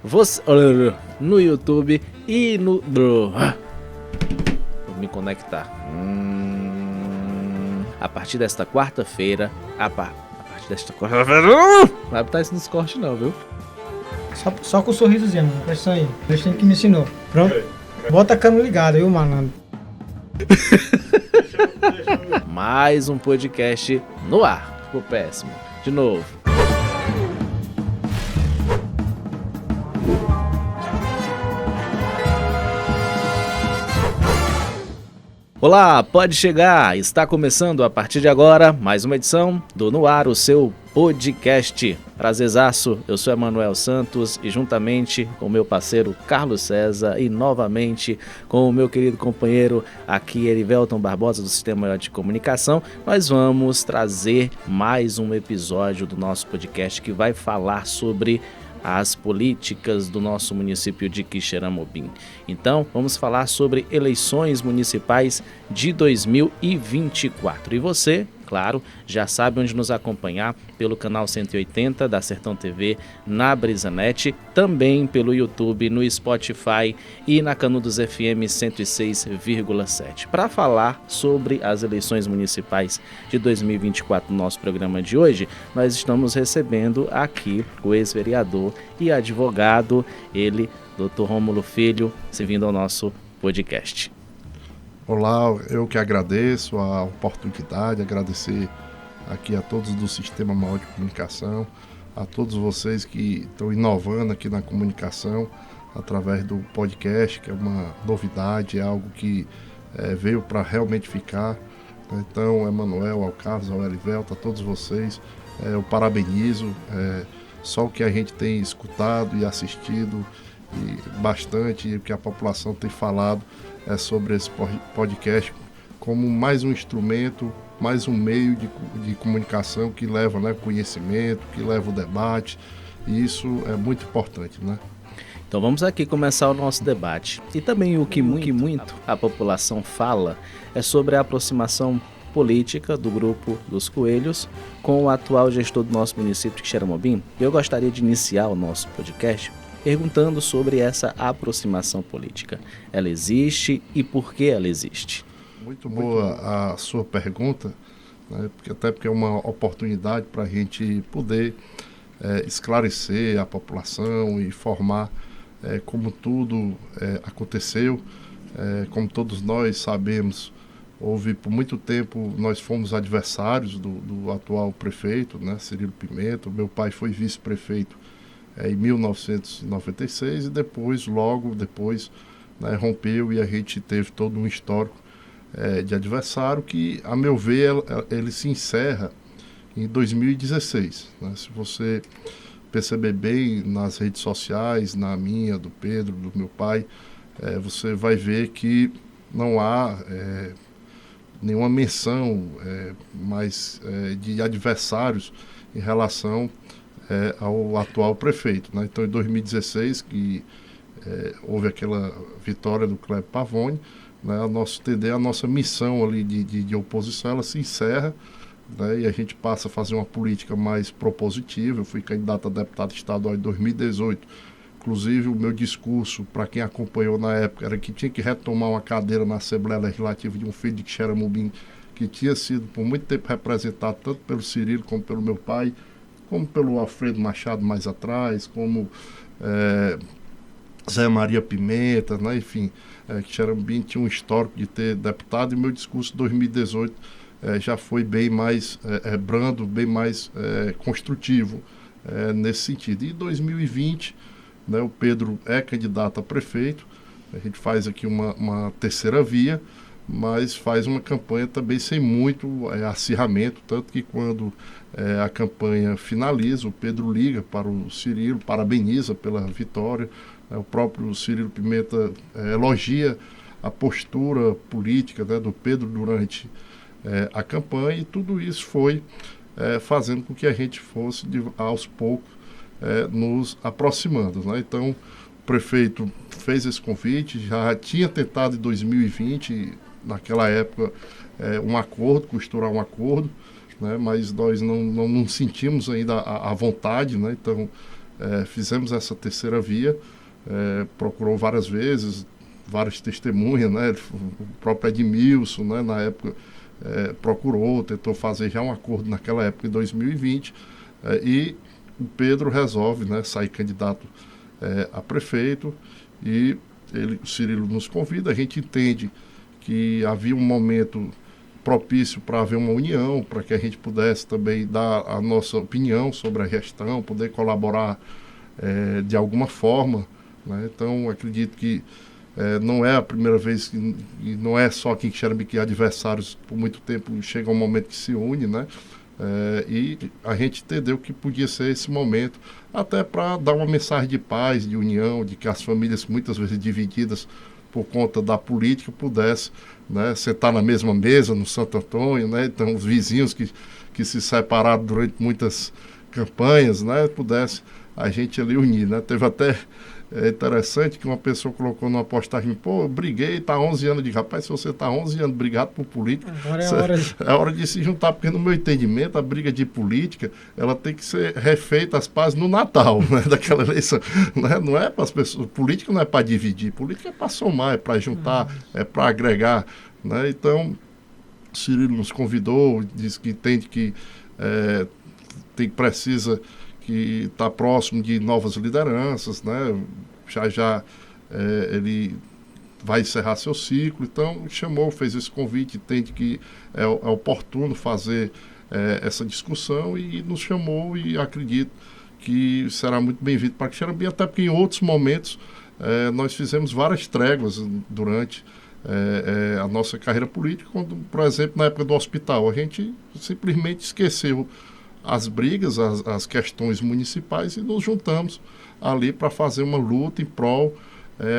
você no YouTube e no... Vou me conectar. A partir desta quarta-feira... A partir desta quarta-feira... Vai botar isso nos cortes não, viu? Só com o sorrisozinho, mano. Presta aí. Deixa que me ensinou. Pronto? Bota a câmera ligada, viu, mano? Mais um podcast no ar. Ficou péssimo. De novo. Olá, pode chegar. Está começando a partir de agora mais uma edição do No Ar, o seu podcast. Prazerzaço, eu sou Emanuel Santos e juntamente com o meu parceiro Carlos César e novamente com o meu querido companheiro aqui, Erivelton Barbosa do Sistema Maior de Comunicação, nós vamos trazer mais um episódio do nosso podcast que vai falar sobre as políticas do nosso município de Quixeramobim. Então, vamos falar sobre eleições municipais de 2024. E você, claro, já sabe onde nos acompanhar pelo canal 180 da Sertão TV, na Brisanet, também pelo YouTube, no Spotify e na Canudos FM 106,7. Para falar sobre as eleições municipais de 2024 no nosso programa de hoje, nós estamos recebendo aqui o ex-vereador e advogado, ele, Dr. Rômulo Filho, se vindo ao nosso podcast. Olá, eu que agradeço a oportunidade, agradecer aqui a todos do Sistema Maior de Comunicação, a todos vocês que estão inovando aqui na comunicação através do podcast, que é uma novidade, é algo que veio para realmente ficar. Então, Emanuel, ao Carlos, ao Erivelton, a todos vocês, eu parabenizo, só o que a gente tem escutado e assistido e bastante, e o que a população tem falado sobre esse podcast como mais um instrumento, mais um meio de comunicação que leva conhecimento, que leva o debate, e isso é muito importante, né? Então vamos aqui começar o nosso debate. E também o que muito a população fala é sobre a aproximação política do grupo dos Coelhos com o atual gestor do nosso município de Quixeramobim. Eu gostaria de iniciar o nosso podcast perguntando sobre essa aproximação política. Ela existe e por que ela existe? Muito boa a sua pergunta, né? Porque é uma oportunidade para a gente poder esclarecer a população e informar como tudo aconteceu. Como todos nós sabemos, houve por muito tempo, nós fomos adversários do atual prefeito, né, Cirilo Pimenta. Meu pai foi vice-prefeito em 1996 e logo depois, rompeu, e a gente teve todo um histórico de adversário que, a meu ver, ele se encerra em 2016. Né? Se você perceber bem nas redes sociais, na minha, do Pedro, do meu pai, você vai ver que não há nenhuma menção mais de adversários em relação ao atual prefeito. Né? Então, em 2016, que houve aquela vitória do Cléber Pavone, né? A nossa missão ali de oposição, ela se encerra, né? E a gente passa a fazer uma política mais propositiva. Eu fui candidato a deputado estadual em 2018. Inclusive, o meu discurso, para quem acompanhou na época, era que tinha que retomar uma cadeira na Assembleia Legislativa de um filho de Quixeramobim, que tinha sido por muito tempo representado tanto pelo Cirilo como pelo meu pai, como pelo Alfredo Machado mais atrás, como Zé Maria Pimenta, né? Enfim, Quixeramobim tinha um histórico de ter deputado, e meu discurso de 2018 já foi bem mais brando, bem mais construtivo nesse sentido. E em 2020, né, o Pedro é candidato a prefeito, a gente faz aqui uma terceira via, mas faz uma campanha também sem muito acirramento, tanto que quando a campanha finaliza, o Pedro liga para o Cirilo, parabeniza pela vitória, o próprio Cirilo Pimenta elogia a postura política, né, do Pedro durante a campanha, e tudo isso foi fazendo com que a gente fosse aos poucos nos aproximando, né? Então, o prefeito fez esse convite, já tinha tentado em 2020, naquela época, costurar um acordo, né? Mas nós não sentimos ainda a vontade, né? Então, fizemos essa terceira via, procurou várias vezes, várias testemunhas, né? O próprio Edmilson, né, na época, procurou, tentou fazer já um acordo naquela época, em 2020, e o Pedro resolve, né, sair candidato a prefeito, e o Cirilo nos convida. A gente entende que havia um momento propício para haver uma união, para que a gente pudesse também dar a nossa opinião sobre a gestão, poder colaborar de alguma forma, né? Então, acredito que não é a primeira vez, e não é só aqui em Quixerambi que adversários por muito tempo chega um momento que se une, né? E a gente entendeu que podia ser esse momento, até para dar uma mensagem de paz, de união, de que as famílias muitas vezes divididas por conta da política pudessem, né, sentar na mesma mesa no Santo Antônio, né? Então os vizinhos que se separaram durante muitas campanhas, né, pudesse a gente ali unir, né? Teve até interessante que uma pessoa colocou numa postagem: pô, eu briguei, tá 11 anos. De rapaz, se você tá 11 anos brigado por política, Agora é hora de se juntar, porque no meu entendimento a briga de política, ela tem que ser refeita as pazes no Natal, né, daquela eleição, né? Não é para as pessoas, política não é para dividir, política é para somar, é para juntar, é para agregar, né? Então, Cirilo nos convidou, disse que entende que precisa que está próximo de novas lideranças, né? Já ele vai encerrar seu ciclo, então chamou, fez esse convite, entende que é oportuno fazer essa discussão, e nos chamou, e acredito que será muito bem-vindo para Quixerambi, até porque em outros momentos nós fizemos várias tréguas durante a nossa carreira política, quando, por exemplo, na época do hospital, a gente simplesmente esqueceu as brigas, as questões municipais, e nos juntamos ali para fazer uma luta em prol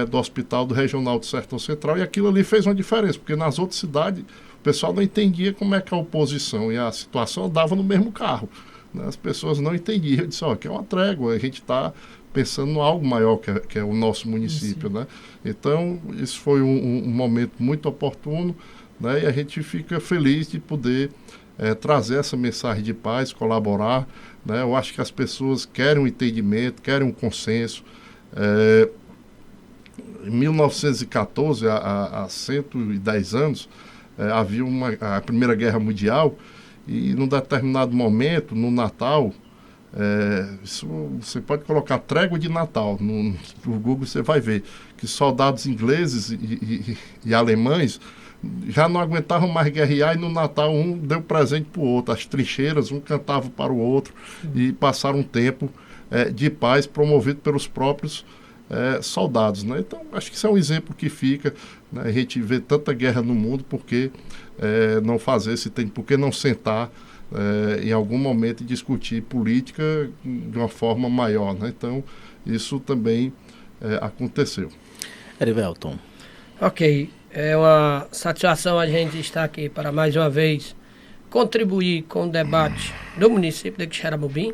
do Hospital do Regional do Sertão Central, e aquilo ali fez uma diferença, porque nas outras cidades o pessoal não entendia como é que a oposição e a situação andavam no mesmo carro, né? As pessoas não entendiam. Eu disse: ó, que é uma trégua, a gente está pensando em algo maior que é o nosso município, né? Então, isso foi um momento muito oportuno, né? E a gente fica feliz de poder trazer essa mensagem de paz, colaborar, né? Eu acho que as pessoas querem um entendimento, querem um consenso. Em 1914, há 110 anos, havia a Primeira Guerra Mundial, e num determinado momento, no Natal, isso você pode colocar trégua de Natal, no Google você vai ver que soldados ingleses e alemães já não aguentavam mais guerrear, e no Natal um deu presente para o outro, as trincheiras, um cantava para o outro, e passaram um tempo de paz promovido pelos próprios soldados, né? Então, acho que isso é um exemplo que fica, né? A gente vê tanta guerra no mundo, porque não fazer esse tempo, por que não sentar em algum momento e discutir política de uma forma maior, né? Então, isso também aconteceu. Erivelton. Ok. É uma satisfação a gente estar aqui para mais uma vez contribuir com o debate do município de Quixeramobim.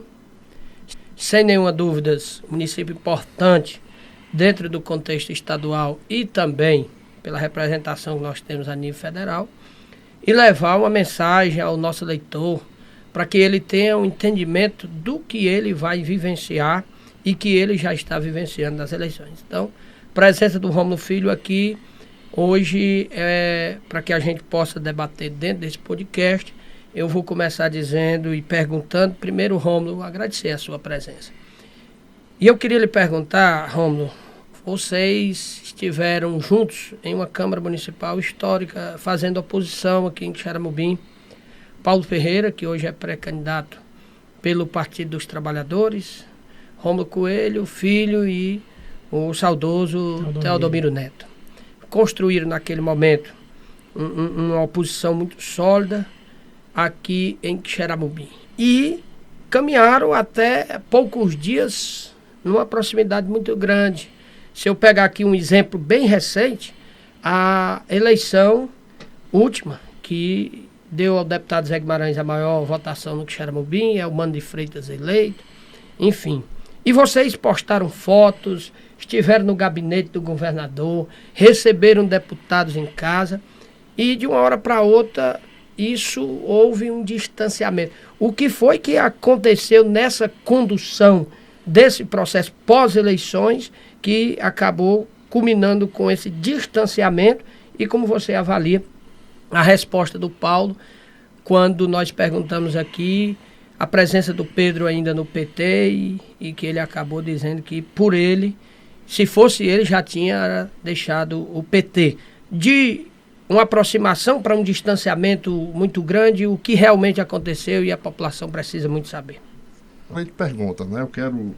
Sem nenhuma dúvida, município importante dentro do contexto estadual e também pela representação que nós temos a nível federal, e levar uma mensagem ao nosso eleitor para que ele tenha um entendimento do que ele vai vivenciar e que ele já está vivenciando nas eleições. Então, a presença do Rômulo Filho aqui hoje para que a gente possa debater dentro desse podcast. Eu vou começar dizendo e perguntando, primeiro, Rômulo, agradecer a sua presença. E eu queria lhe perguntar, Rômulo, vocês estiveram juntos em uma Câmara Municipal histórica, fazendo oposição aqui em Quixeramobim. Paulo Ferreira, que hoje é pré-candidato pelo Partido dos Trabalhadores, Rômulo Coelho, filho, e o saudoso Teodomiro Neto. Construíram naquele momento uma oposição muito sólida aqui em Quixeramobim. E caminharam até poucos dias numa proximidade muito grande. Se eu pegar aqui um exemplo bem recente, a eleição última, que deu ao deputado Zé Guimarães a maior votação no Quixeramobim, é o Mano de Freitas eleito, enfim. E vocês postaram fotos, estiveram no gabinete do governador, receberam deputados em casa, e de uma hora para outra isso houve um distanciamento. O que foi que aconteceu nessa condução desse processo pós-eleições que acabou culminando com esse distanciamento e como você avalia a resposta do Paulo quando nós perguntamos aqui a presença do Pedro ainda no PT e que ele acabou dizendo que por ele, se fosse ele, já tinha deixado o PT. De uma aproximação para um distanciamento muito grande, o que realmente aconteceu e a população precisa muito saber. A gente pergunta, né? Eu quero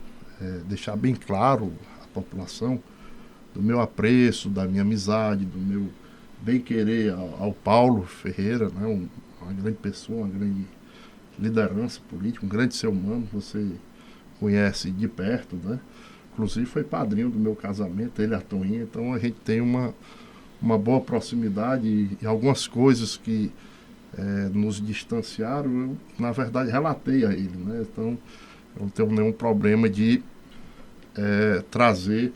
deixar bem claro à população do meu apreço, da minha amizade, do meu bem-querer ao Paulo Ferreira, né? Uma grande pessoa, uma grande liderança política, um grande ser humano, você conhece de perto, né? Inclusive foi padrinho do meu casamento, ele e a Toinha, então a gente tem uma boa proximidade e algumas coisas que nos distanciaram, eu, na verdade, relatei a ele, né? Então, eu não tenho nenhum problema de trazer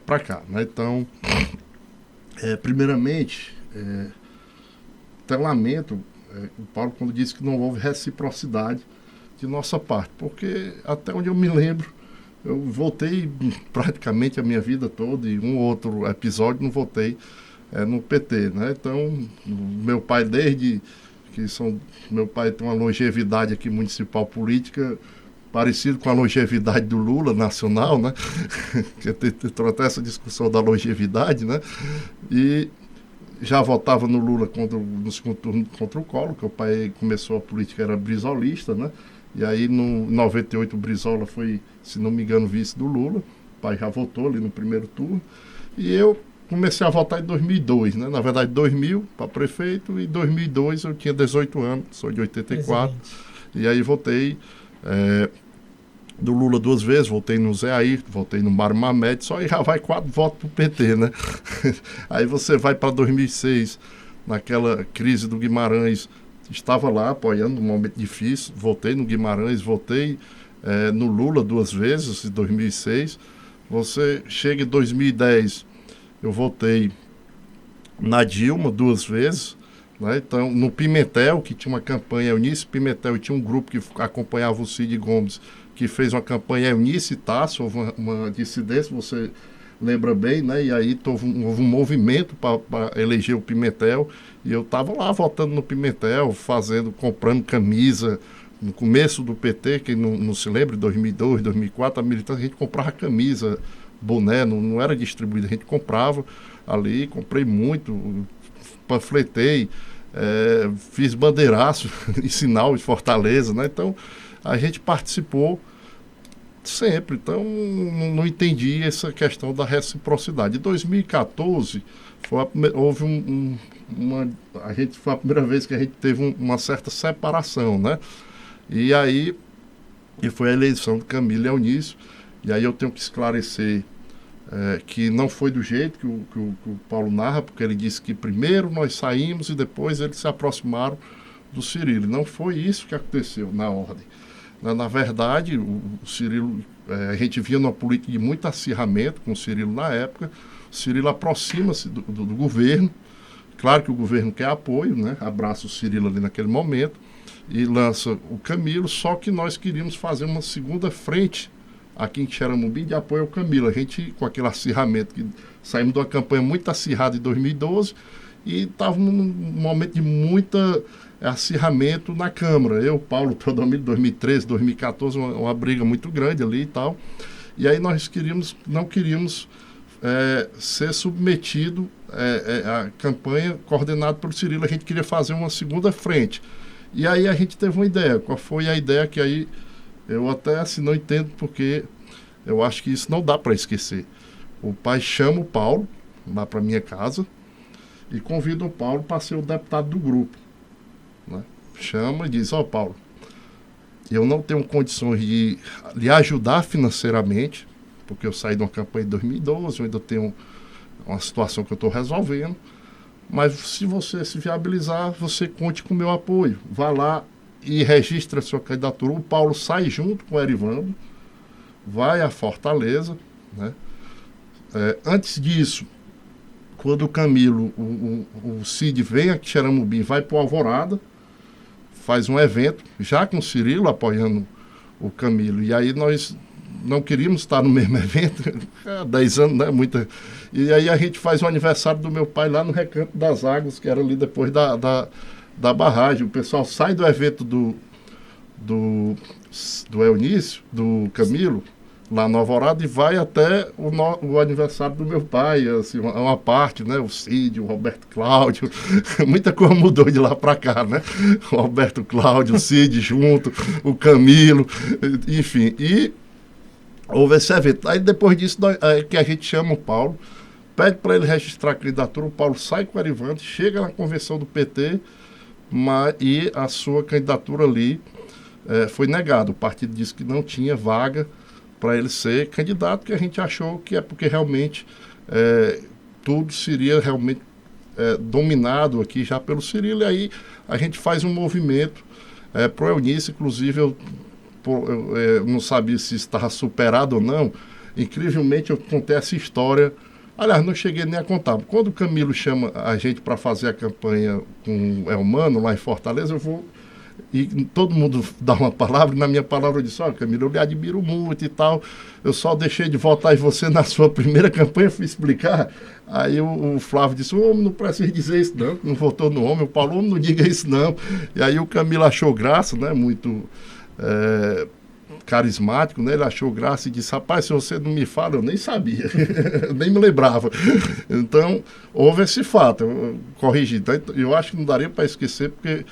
para cá, né? Então, primeiramente, até lamento o Paulo quando disse que não houve reciprocidade de nossa parte, porque até onde eu me lembro, eu voltei praticamente a minha vida toda e um outro episódio não votei no PT, né? Então, meu pai meu pai tem uma longevidade aqui municipal política parecido com a longevidade do Lula nacional, né? Que tem até essa discussão da longevidade, né? E já votava no Lula nos contornos contra o Collor, que o pai começou a política, era brisolista, né? E aí, no 98, o Brizola foi, se não me engano, vice do Lula. O pai já votou ali no primeiro turno. E eu comecei a votar em 2002, né? Na verdade, 2000 para prefeito, e em 2002 eu tinha 18 anos, sou de 84. E aí votei do Lula 2 vezes, votei no Zé Ayrton, votei no Mário Mamed, só aí já vai 4 votos pro PT, né? Aí você vai para 2006, naquela crise do Guimarães, estava lá apoiando num momento difícil, votei no Guimarães, votei no Lula 2 vezes, em 2006. Você chega em 2010, eu votei na Dilma 2 vezes, né? Então, no Pimentel, que tinha uma campanha Eunice Pimentel, e tinha um grupo que acompanhava o Cid Gomes, que fez uma campanha Eunice e Tasso, houve uma dissidência, você lembra bem, né? E aí houve um movimento para eleger o Pimentel, e eu estava lá votando no Pimentel, comprando camisa. No começo do PT, quem não se lembra, em 2002, 2004, a militância, a gente comprava camisa, boné, não era distribuído, a gente comprava ali, comprei muito, panfletei, fiz bandeiraço em sinal de Fortaleza, né? Então, a gente participou sempre, então não entendi essa questão da reciprocidade. Em 2014, houve foi a primeira vez que a gente teve uma certa separação, né? E aí, foi a eleição do Camilo e Eunício, e aí eu tenho que esclarecer que não foi do jeito que o Paulo narra, porque ele disse que primeiro nós saímos e depois eles se aproximaram do Cirilo. Não foi isso que aconteceu na ordem. Na verdade, o Cirilo, a gente via numa política de muito acirramento com o Cirilo na época. O Cirilo aproxima-se do governo, claro que o governo quer apoio, né? Abraça o Cirilo ali naquele momento e lança o Camilo, só que nós queríamos fazer uma segunda frente aqui em Xeramobim de apoio ao Camilo. A gente, com aquele acirramento, que saímos de uma campanha muito acirrada em 2012 e estava num momento de muita acirramento na Câmara. Eu, Paulo Teodomiro, 2013, 2014, uma briga muito grande ali e tal. E aí nós não queríamos ser submetido à campanha coordenada pelo Cirilo. A gente queria fazer uma segunda frente. E aí a gente teve uma ideia. Qual foi a ideia que aí eu até assim não entendo, porque eu acho que isso não dá para esquecer. O pai chama o Paulo lá para minha casa e convida o Paulo para ser o deputado do grupo, né? Chama e diz: ó, Paulo, eu não tenho condições de lhe ajudar financeiramente, porque eu saí de uma campanha em 2012, eu ainda tenho uma situação que eu estou resolvendo, mas se você se viabilizar, você conte com o meu apoio. Vá lá e registra a sua candidatura. O Paulo sai junto com o Erivando, vai a Fortaleza, né? Antes disso, quando o Camilo, o Cid vem aqui em Xeramobim, vai para o Alvorada, faz um evento, já com o Cirilo apoiando o Camilo. E aí nós não queríamos estar no mesmo evento, há 10 anos, né? E aí a gente faz o aniversário do meu pai lá no Recanto das Águas, que era ali depois da barragem. O pessoal sai do evento do Eunício, do Camilo, lá no Alvorada, e vai até o aniversário do meu pai, assim, uma parte, né? O Cid, o Roberto Cláudio, muita coisa mudou de lá para cá, né? O Roberto Cláudio, o Cid junto, o Camilo, enfim, e houve esse evento. Aí depois disso, que a gente chama o Paulo, pede para ele registrar a candidatura, o Paulo sai com o Erivaldo, chega na convenção do PT, e a sua candidatura ali foi negada. O partido disse que não tinha vaga para ele ser candidato, que a gente achou que é porque realmente tudo seria realmente dominado aqui já pelo Cirilo, e aí a gente faz um movimento pro Eunício. Inclusive eu não sabia se estava superado ou não. Incrivelmente eu contei essa história, aliás, não cheguei nem a contar. Quando o Camilo chama a gente para fazer a campanha com o Elmano lá em Fortaleza, eu vou e todo mundo dá uma palavra, e na minha palavra eu disse: olha, Camilo, eu lhe admiro muito e tal, eu só deixei de votar em você na sua primeira campanha, fui explicar. Aí o Flávio disse: o homem não precisa dizer isso não votou no homem. O Paulo: homem, não diga isso não. E aí o Camilo achou graça, né, muito carismático, né, ele achou graça e disse: rapaz, se você não me fala, eu nem sabia, nem me lembrava. Então houve esse fato, eu corrigi. Então, eu acho que não daria para esquecer, porque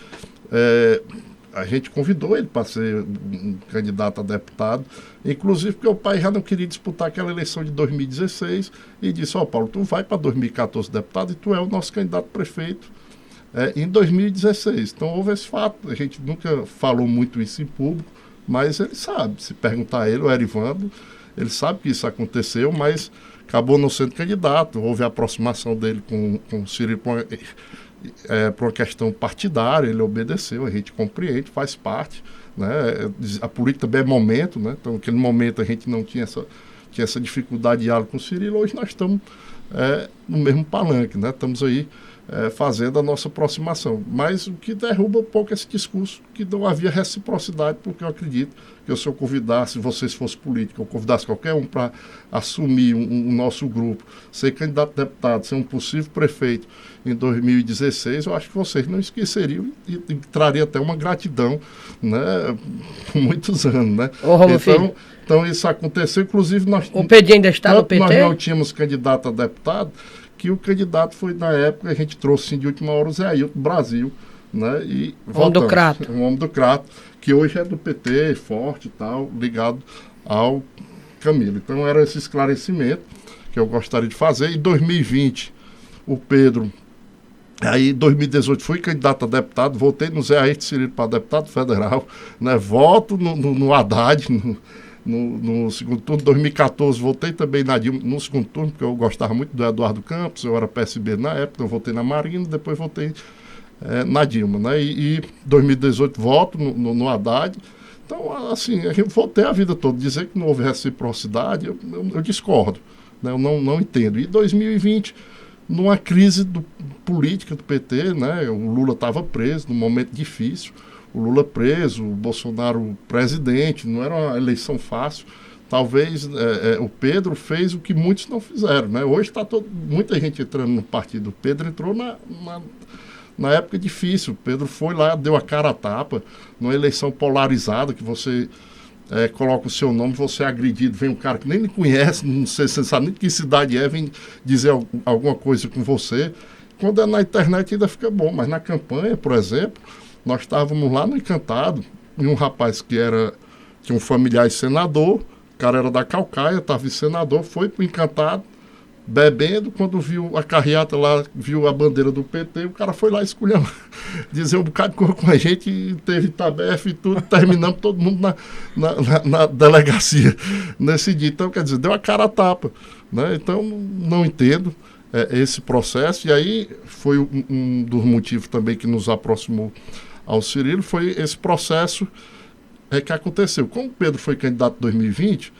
a gente convidou ele para ser um candidato a deputado, inclusive porque o pai já não queria disputar aquela eleição de 2016 e disse: ó, Paulo, tu vai para 2014 deputado e tu é o nosso candidato prefeito em 2016. Então houve esse fato, a gente nunca falou muito isso em público, mas ele sabe, se perguntar a ele, o Erivaldo, ele sabe que isso aconteceu, mas acabou não sendo candidato. Houve a aproximação dele com o Cirilo por uma questão partidária, ele obedeceu, a gente compreende, faz parte, né? A política também é momento, né? Então naquele momento a gente não tinha essa dificuldade de diálogo com o Cirilo. Hoje nós estamos no mesmo palanque, né? Estamos aí fazendo a nossa aproximação, mas o que derruba um pouco esse discurso, que não havia reciprocidade, porque eu acredito que se eu convidasse, vocês fossem políticos, eu convidasse qualquer um para assumir o nosso grupo, ser candidato a deputado, ser um possível prefeito em 2016, eu acho que vocês não esqueceriam e traria até uma gratidão, né, por muitos anos, né? Então isso aconteceu, inclusive o PD ainda está no PT? Nós não tínhamos candidato a deputado, que o candidato foi, na época, a gente trouxe de última hora o Zé Ailton do Brasil, né? E homem do Crato. Um homem do Crato, que hoje é do PT, forte e tal, ligado ao Camilo. Então era esse esclarecimento que eu gostaria de fazer. Em 2020, o Pedro, aí em 2018 fui candidato a deputado, votei no Zé Ailton Cirilo para deputado federal, né? Voto no Haddad, no segundo turno. Em 2014 votei também na Dilma no segundo turno, porque eu gostava muito do Eduardo Campos, eu era PSB na época, eu votei na Marina, depois votei na Dilma, né? E 2018 voto no Haddad. Então, assim, eu votei a vida toda. Dizer que não houve reciprocidade, eu discordo, né? Eu não entendo. E 2020, numa crise política do PT, né? O Lula estava preso, num momento difícil, o Lula preso, o Bolsonaro presidente, não era uma eleição fácil. Talvez o Pedro fez o que muitos não fizeram, né? Hoje está muita gente entrando no partido. O Pedro entrou na época difícil. O Pedro foi lá, deu a cara a tapa, numa eleição polarizada, que você coloca o seu nome, você é agredido, vem um cara que nem lhe conhece, não sei se você sabe nem de que cidade vem dizer alguma coisa com você. Quando é na internet ainda fica bom, mas na campanha, por exemplo, nós estávamos lá no Encantado, e um rapaz que tinha um familiar senador, o cara era da Caucaia, estava em senador, foi para o Encantado, bebendo, quando viu a carreata lá, viu a bandeira do PT, o cara foi lá escolhendo, dizer um bocado de coisa com a gente, e teve tabefe e tudo, terminamos todo mundo na delegacia nesse dia. Então, quer dizer, deu a cara a tapa, né? Então, não entendo esse processo, e aí foi um dos motivos também que nos aproximou ao Cirilo, foi esse processo que aconteceu. Como o Pedro foi candidato em 2020,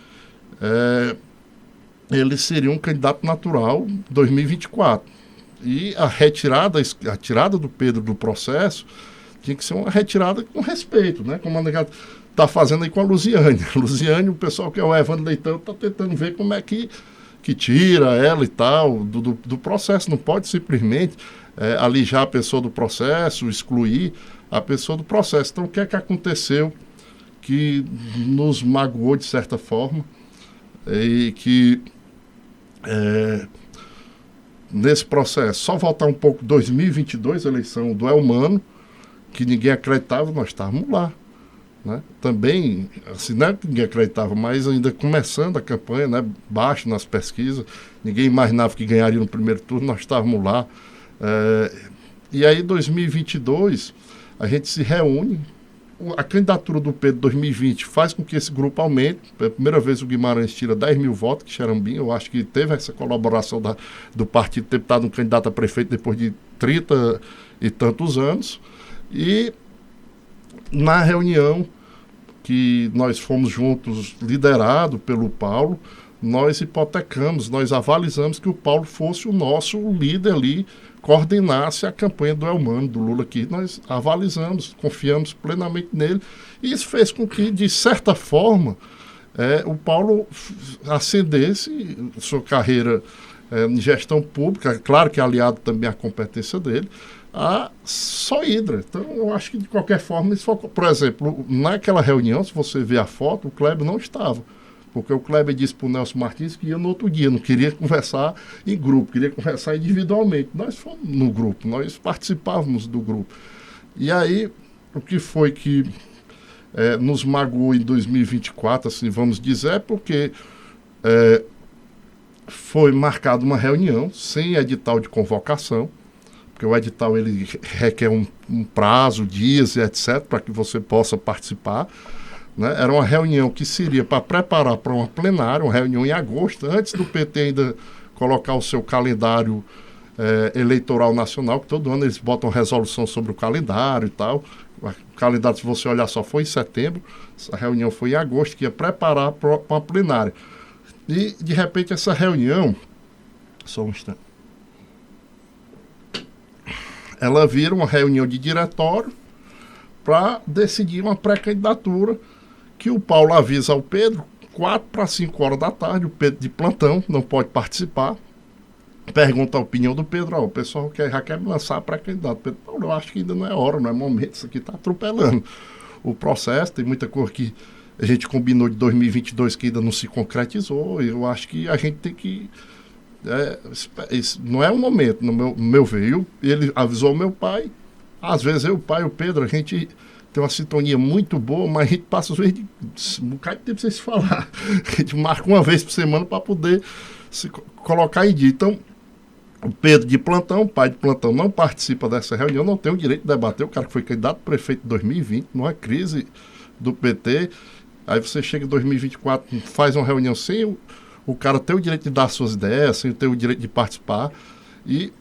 ele seria um candidato natural em 2024. E a tirada do Pedro do processo tinha que ser uma retirada com respeito, né? Como está fazendo aí com a Luziane. A Luziane, o pessoal que é o Evandro Leitão, está tentando ver como é que tira ela e tal do processo. Não pode simplesmente alijar a pessoa do processo, excluir a pessoa do processo. Então, o que é que aconteceu que nos magoou de certa forma e que nesse processo, só voltar um pouco, 2022, a eleição do Elmano, que ninguém acreditava, nós estávamos lá. Né? Também, assim, não é que ninguém acreditava, mas ainda começando a campanha, né? Baixo nas pesquisas, ninguém imaginava que ganharia no primeiro turno, nós estávamos lá. E aí, 2022, a gente se reúne, a candidatura do Pedro 2020 faz com que esse grupo aumente. Pela primeira vez o Guimarães tira 10 mil votos, que Xerambim, eu acho que teve essa colaboração do partido ter estado um candidato a prefeito depois de 30 e tantos anos. E na reunião que nós fomos juntos, liderado pelo Paulo, nós hipotecamos, nós avalizamos que o Paulo fosse o nosso líder ali, coordenasse a campanha do Elmano, do Lula aqui. Nós avalizamos, confiamos plenamente nele, e isso fez com que, de certa forma, o Paulo ascendesse sua carreira em gestão pública, claro que aliado também à competência dele, a só Hidra. Então, eu acho que, de qualquer forma, isso foi, por exemplo, naquela reunião, se você ver a foto, o Kleber não estava. Porque o Kleber disse para o Nelson Martins que ia no outro dia, não queria conversar em grupo, queria conversar individualmente. Nós fomos no grupo, nós participávamos do grupo. E aí, o que foi que nos magoou em 2024, assim, vamos dizer, é porque foi marcada uma reunião sem edital de convocação, porque o edital ele requer um prazo, dias e etc., para que você possa participar. Né? Era uma reunião que seria para preparar para uma plenária, uma reunião em agosto, antes do PT ainda colocar o seu calendário eleitoral nacional, que todo ano eles botam resolução sobre o calendário e tal. O calendário, se você olhar, só foi em setembro. Essa reunião foi em agosto, que ia preparar para uma plenária. E, de repente, essa reunião... Só um instante. Ela vira uma reunião de diretório para decidir uma pré-candidatura que o Paulo avisa ao Pedro, 4 para 5 horas da tarde, o Pedro de plantão, não pode participar. Pergunta a opinião do Pedro, o pessoal já quer me lançar pré-candidato. Pedro, Paulo, eu acho que ainda não é hora, não é momento, isso aqui está atropelando o processo, tem muita coisa que a gente combinou de 2022 que ainda não se concretizou, e eu acho que a gente tem que... isso não é um momento, no meu ver. Ele avisou o meu pai, às vezes eu, o pai e o Pedro, a gente tem uma sintonia muito boa, mas a gente passa às vezes um bocado de tempo sem se falar. A gente marca uma vez por semana para poder se colocar em dia. Então, o Pedro de plantão, o pai de plantão, não participa dessa reunião, não tem o direito de debater. O cara que foi candidato a prefeito em 2020, numa crise do PT, aí você chega em 2024, faz uma reunião sem o cara ter o direito de dar suas ideias, sem ter o direito de participar, e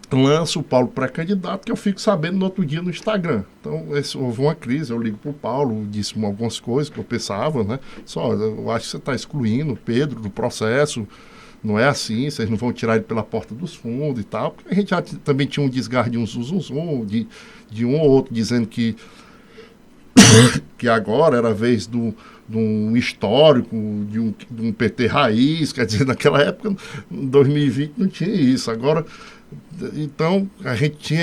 lança o Paulo pré-candidato, que eu fico sabendo no outro dia no Instagram. Então, houve uma crise, eu ligo para o Paulo, disse algumas coisas que eu pensava, né? Eu acho que você está excluindo o Pedro do processo, não é assim, vocês não vão tirar ele pela porta dos fundos e tal, porque a gente já também tinha um desgarre de um zum, de um ou outro dizendo que agora era a vez de um histórico, de um PT raiz, quer dizer, naquela época, em 2020, não tinha isso. Agora, então, a gente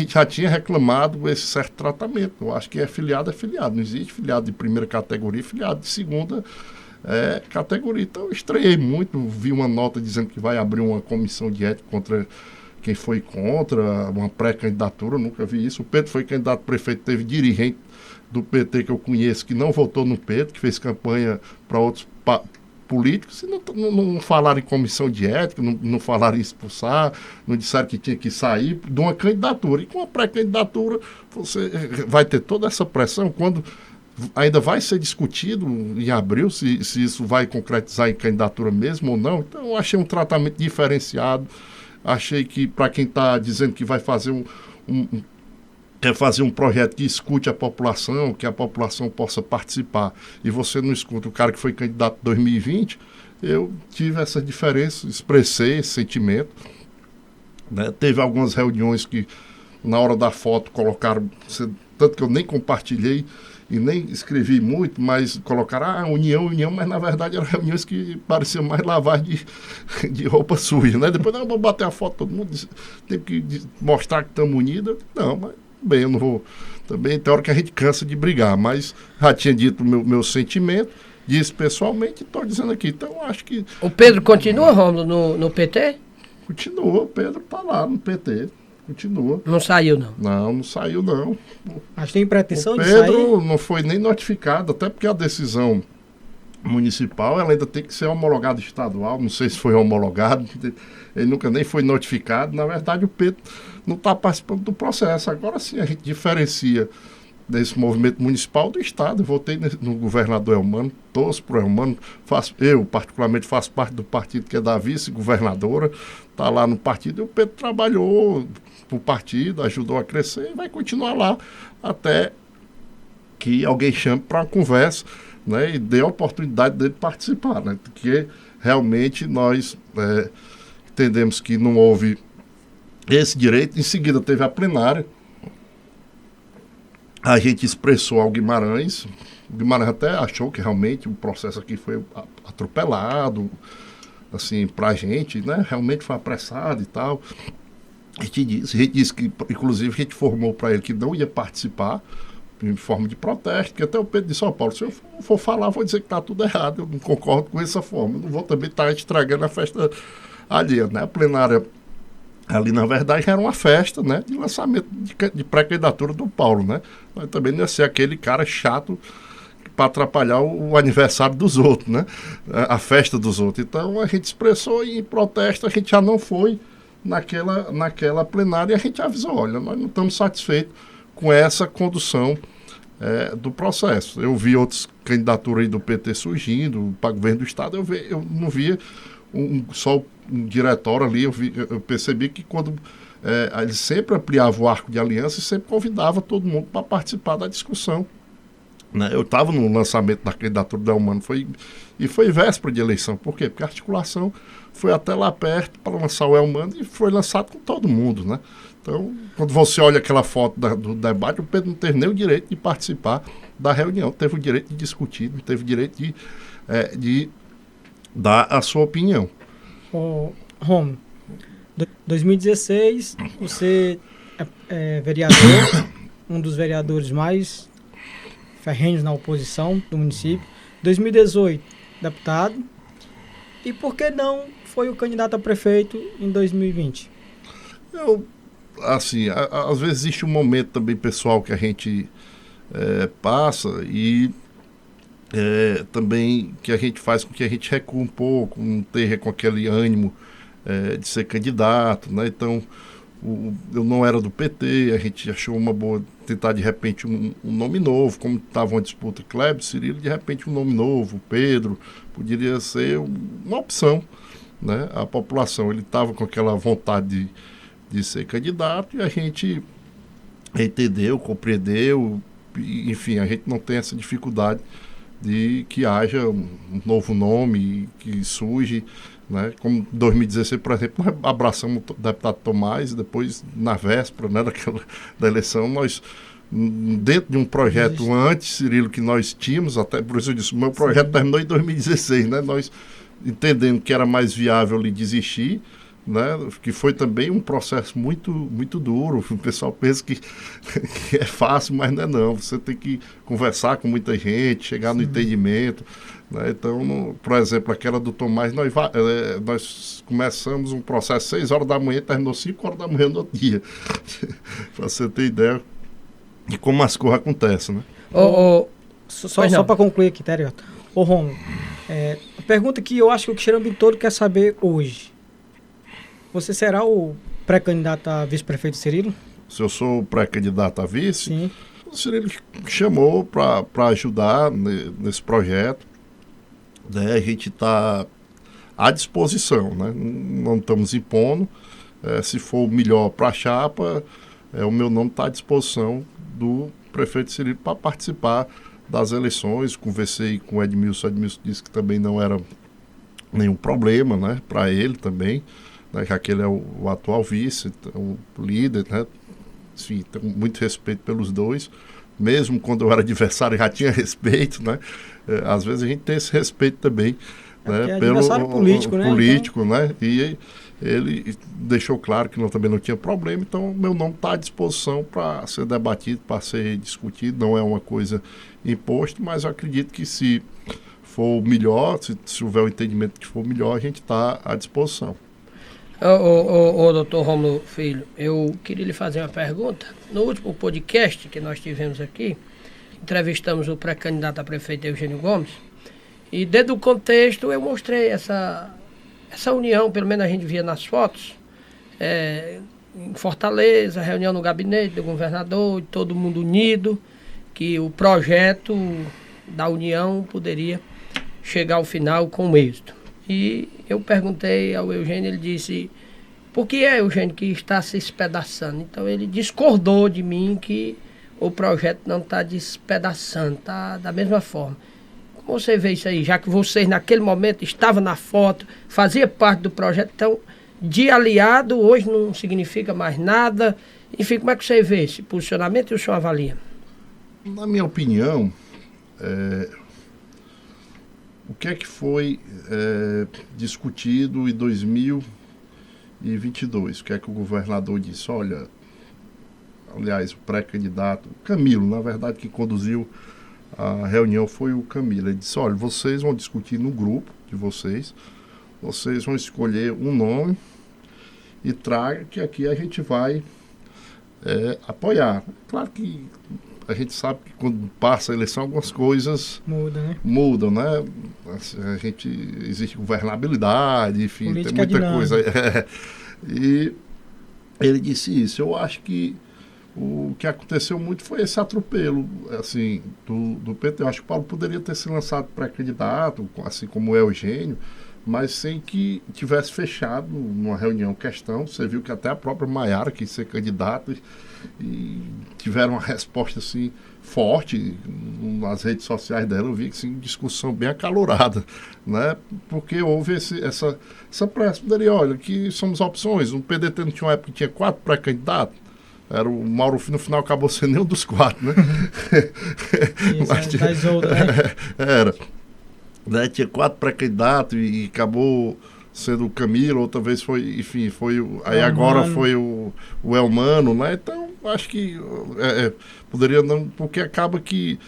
já tinha reclamado esse certo tratamento. Eu acho que filiado, não existe filiado de primeira categoria, filiado de segunda categoria. Então, eu estranhei muito, vi uma nota dizendo que vai abrir uma comissão de ética contra quem foi contra, uma pré-candidatura, eu nunca vi isso. O Pedro foi candidato a prefeito, teve dirigente do PT que eu conheço que não votou no Pedro, que fez campanha para outros políticos, e não falaram em comissão de ética, não falaram em expulsar, não disseram que tinha que sair de uma candidatura. E com a pré-candidatura você vai ter toda essa pressão, quando ainda vai ser discutido em abril se isso vai concretizar em candidatura mesmo ou não. Então eu achei um tratamento diferenciado, achei que para quem está dizendo que vai fazer quer fazer um projeto que escute a população, que a população possa participar, e você não escuta o cara que foi candidato em 2020, eu tive essa diferença, expressei esse sentimento. Né? Teve algumas reuniões que, na hora da foto, colocaram, tanto que eu nem compartilhei, e nem escrevi muito, mas colocaram união, mas na verdade eram reuniões que pareciam mais lavagem de roupa suja, né? Depois, não, vou bater a foto, todo mundo tem que mostrar que estamos unidos. Não, mas bem, eu não vou... Também tem hora que a gente cansa de brigar, mas já tinha dito o meu sentimento, disse pessoalmente, estou dizendo aqui. Então, acho que... O Pedro continua, Rômulo, no PT? Continua, o Pedro está lá no PT. Continua. Não saiu, não? Não saiu, não. Acho que tem pretensão O de sair. Pedro não foi nem notificado, até porque a decisão municipal ela ainda tem que ser homologada estadual. Não sei se foi homologado, ele nunca nem foi notificado. Na verdade, o Pedro não está participando do processo. Agora sim, a gente diferencia desse movimento municipal do Estado. Eu votei no governador Elmano, torço para o Elmano. Eu, particularmente, faço parte do partido que é da vice-governadora. Está lá no partido e o Pedro trabalhou para o partido, ajudou a crescer e vai continuar lá até que alguém chame para uma conversa, né, e dê a oportunidade dele participar, né, porque realmente nós entendemos que não houve esse direito. Em seguida teve a plenária, a gente expressou ao Guimarães, o Guimarães até achou que realmente o processo aqui foi atropelado, assim, pra gente, né, realmente foi apressado e tal. A gente disse que, inclusive, a gente informou para ele que não ia participar em forma de protesto, que até o Pedro disse, Paulo, se eu for falar, vou dizer que está tudo errado, eu não concordo com essa forma, eu não vou também estar estragando a festa alheia, né? A plenária ali, na verdade, era uma festa, né, de lançamento de pré-candidatura do Paulo, né? Mas também não ia ser aquele cara chato para atrapalhar o aniversário dos outros, né? A festa dos outros. Então, a gente expressou e em protesto, a gente já não foi naquela plenária e a gente avisou, olha, nós não estamos satisfeitos com essa condução do processo. Eu vi outras candidaturas aí do PT surgindo para governo do Estado, eu não via só um diretório ali, eu percebi que quando ele sempre ampliava o arco de aliança e sempre convidava todo mundo para participar da discussão. Né? Eu estava no lançamento da candidatura da Elmano, foi véspera de eleição. Por quê? Porque a articulação foi até lá perto para lançar o Elmano e foi lançado com todo mundo, né? Então, quando você olha aquela foto do debate, o Pedro não teve nem o direito de participar da reunião, teve o direito de discutir, não teve o direito de dar a sua opinião. Romulo, 2016, você é vereador, um dos vereadores mais ferrenhos na oposição do município. 2018, deputado. E por que não foi o candidato a prefeito em 2020? Assim, às vezes existe um momento também pessoal que a gente passa e também que a gente faz com que a gente recua um pouco, não esteja com aquele ânimo de ser candidato, né? Então, eu não era do PT, a gente achou uma boa tentar de repente um nome novo, como estava uma disputa Kleber, Cirilo, de repente um nome novo, Pedro, poderia ser uma opção, né? A população, ele estava com aquela vontade de ser candidato e a gente entendeu, compreendeu, enfim, a gente não tem essa dificuldade de que haja um novo nome que surge, né? Como em 2016, por exemplo, nós abraçamos o deputado Tomás e depois, na véspera, né, da eleição, nós, dentro de um projeto antes, Cirilo, que nós tínhamos, até por isso eu disse, o meu projeto terminou em 2016, né? Nós entendendo que era mais viável ali desistir, né, que foi também um processo muito, muito duro. O pessoal pensa que é fácil, mas não é não. Você tem que conversar com muita gente, chegar no entendimento, né? Então, por exemplo, aquela do Tomás, nós começamos um processo 6 horas da manhã, terminou 5 horas da manhã no outro dia. Para você ter ideia de como as coisas acontecem, né? Só para concluir aqui, Teriota. Ô Romulo, a pergunta que eu acho que o Xerambim todo quer saber hoje. Você será o pré-candidato a vice-prefeito Cirilo? Se eu sou pré-candidato a vice, sim. O Cirilo chamou para ajudar nesse projeto, né? A gente está à disposição, né? Não estamos impondo. Se for o melhor para a chapa, o meu nome está à disposição do prefeito Cirilo para participar das eleições. Conversei com o Edmilson disse que também não era nenhum problema, né, para ele também, né, já que ele é o atual vice, o líder, né, enfim, tenho muito respeito pelos dois, mesmo quando eu era adversário já tinha respeito, né? Às vezes a gente tem esse respeito também, né? Pelo político, né? Político, então... né? E ele deixou claro que também não tinha problema, então meu nome está à disposição para ser debatido, para ser discutido, não é uma coisa imposta, mas eu acredito que se for melhor, se houver o entendimento que for melhor, a gente está à disposição. Doutor Rômulo Filho, eu queria lhe fazer uma pergunta. No último podcast que nós tivemos aqui, entrevistamos o pré-candidato a prefeito Eugênio Gomes, e dentro do contexto eu mostrei essa união, pelo menos a gente via nas fotos, em Fortaleza, reunião no gabinete do governador, todo mundo unido, que o projeto da união poderia chegar ao final com êxito. E eu perguntei ao Eugênio, ele disse, por que é, Eugênio, que está se espedaçando? Então ele discordou de mim que o projeto não está despedaçando, está da mesma forma. Como você vê isso aí, já que vocês naquele momento estavam na foto, fazia parte do projeto, então de aliado hoje não significa mais nada. Enfim, como é que você vê esse posicionamento e o senhor avalia? Na minha opinião, o que é que foi discutido em 2022? O que é que o governador disse? Olha, aliás, o pré-candidato, Camilo, na verdade, que conduziu a reunião foi o Camilo. Ele disse, olha, vocês vão discutir no grupo de vocês vão escolher um nome e traga que aqui a gente vai apoiar. Claro que a gente sabe que quando passa a eleição algumas coisas mudam, né? Existe governabilidade, enfim, política tem muita coisa. E ele disse isso. Eu acho que o que aconteceu muito foi esse atropelo, assim, do PT. Eu acho que o Paulo poderia ter se lançado pré-candidato, assim como o Eugênio, mas sem que tivesse fechado numa reunião questão. Você viu que até a própria Maiara quis ser candidata e tiveram uma resposta assim forte nas redes sociais dela. Eu vi que assim, discussão bem acalorada, né? Porque houve essa pressa. Poderia, olha, que somos opções. O PDT não tinha uma época que tinha 4 pré-candidatos. Era o Mauro, no final acabou sendo nenhum dos 4, né? Era. Né? Tinha 4 pré-candidatos e acabou sendo o Camilo, outra vez foi, enfim, aí agora foi o Elmano, né? Então, acho que poderia não, porque acaba que,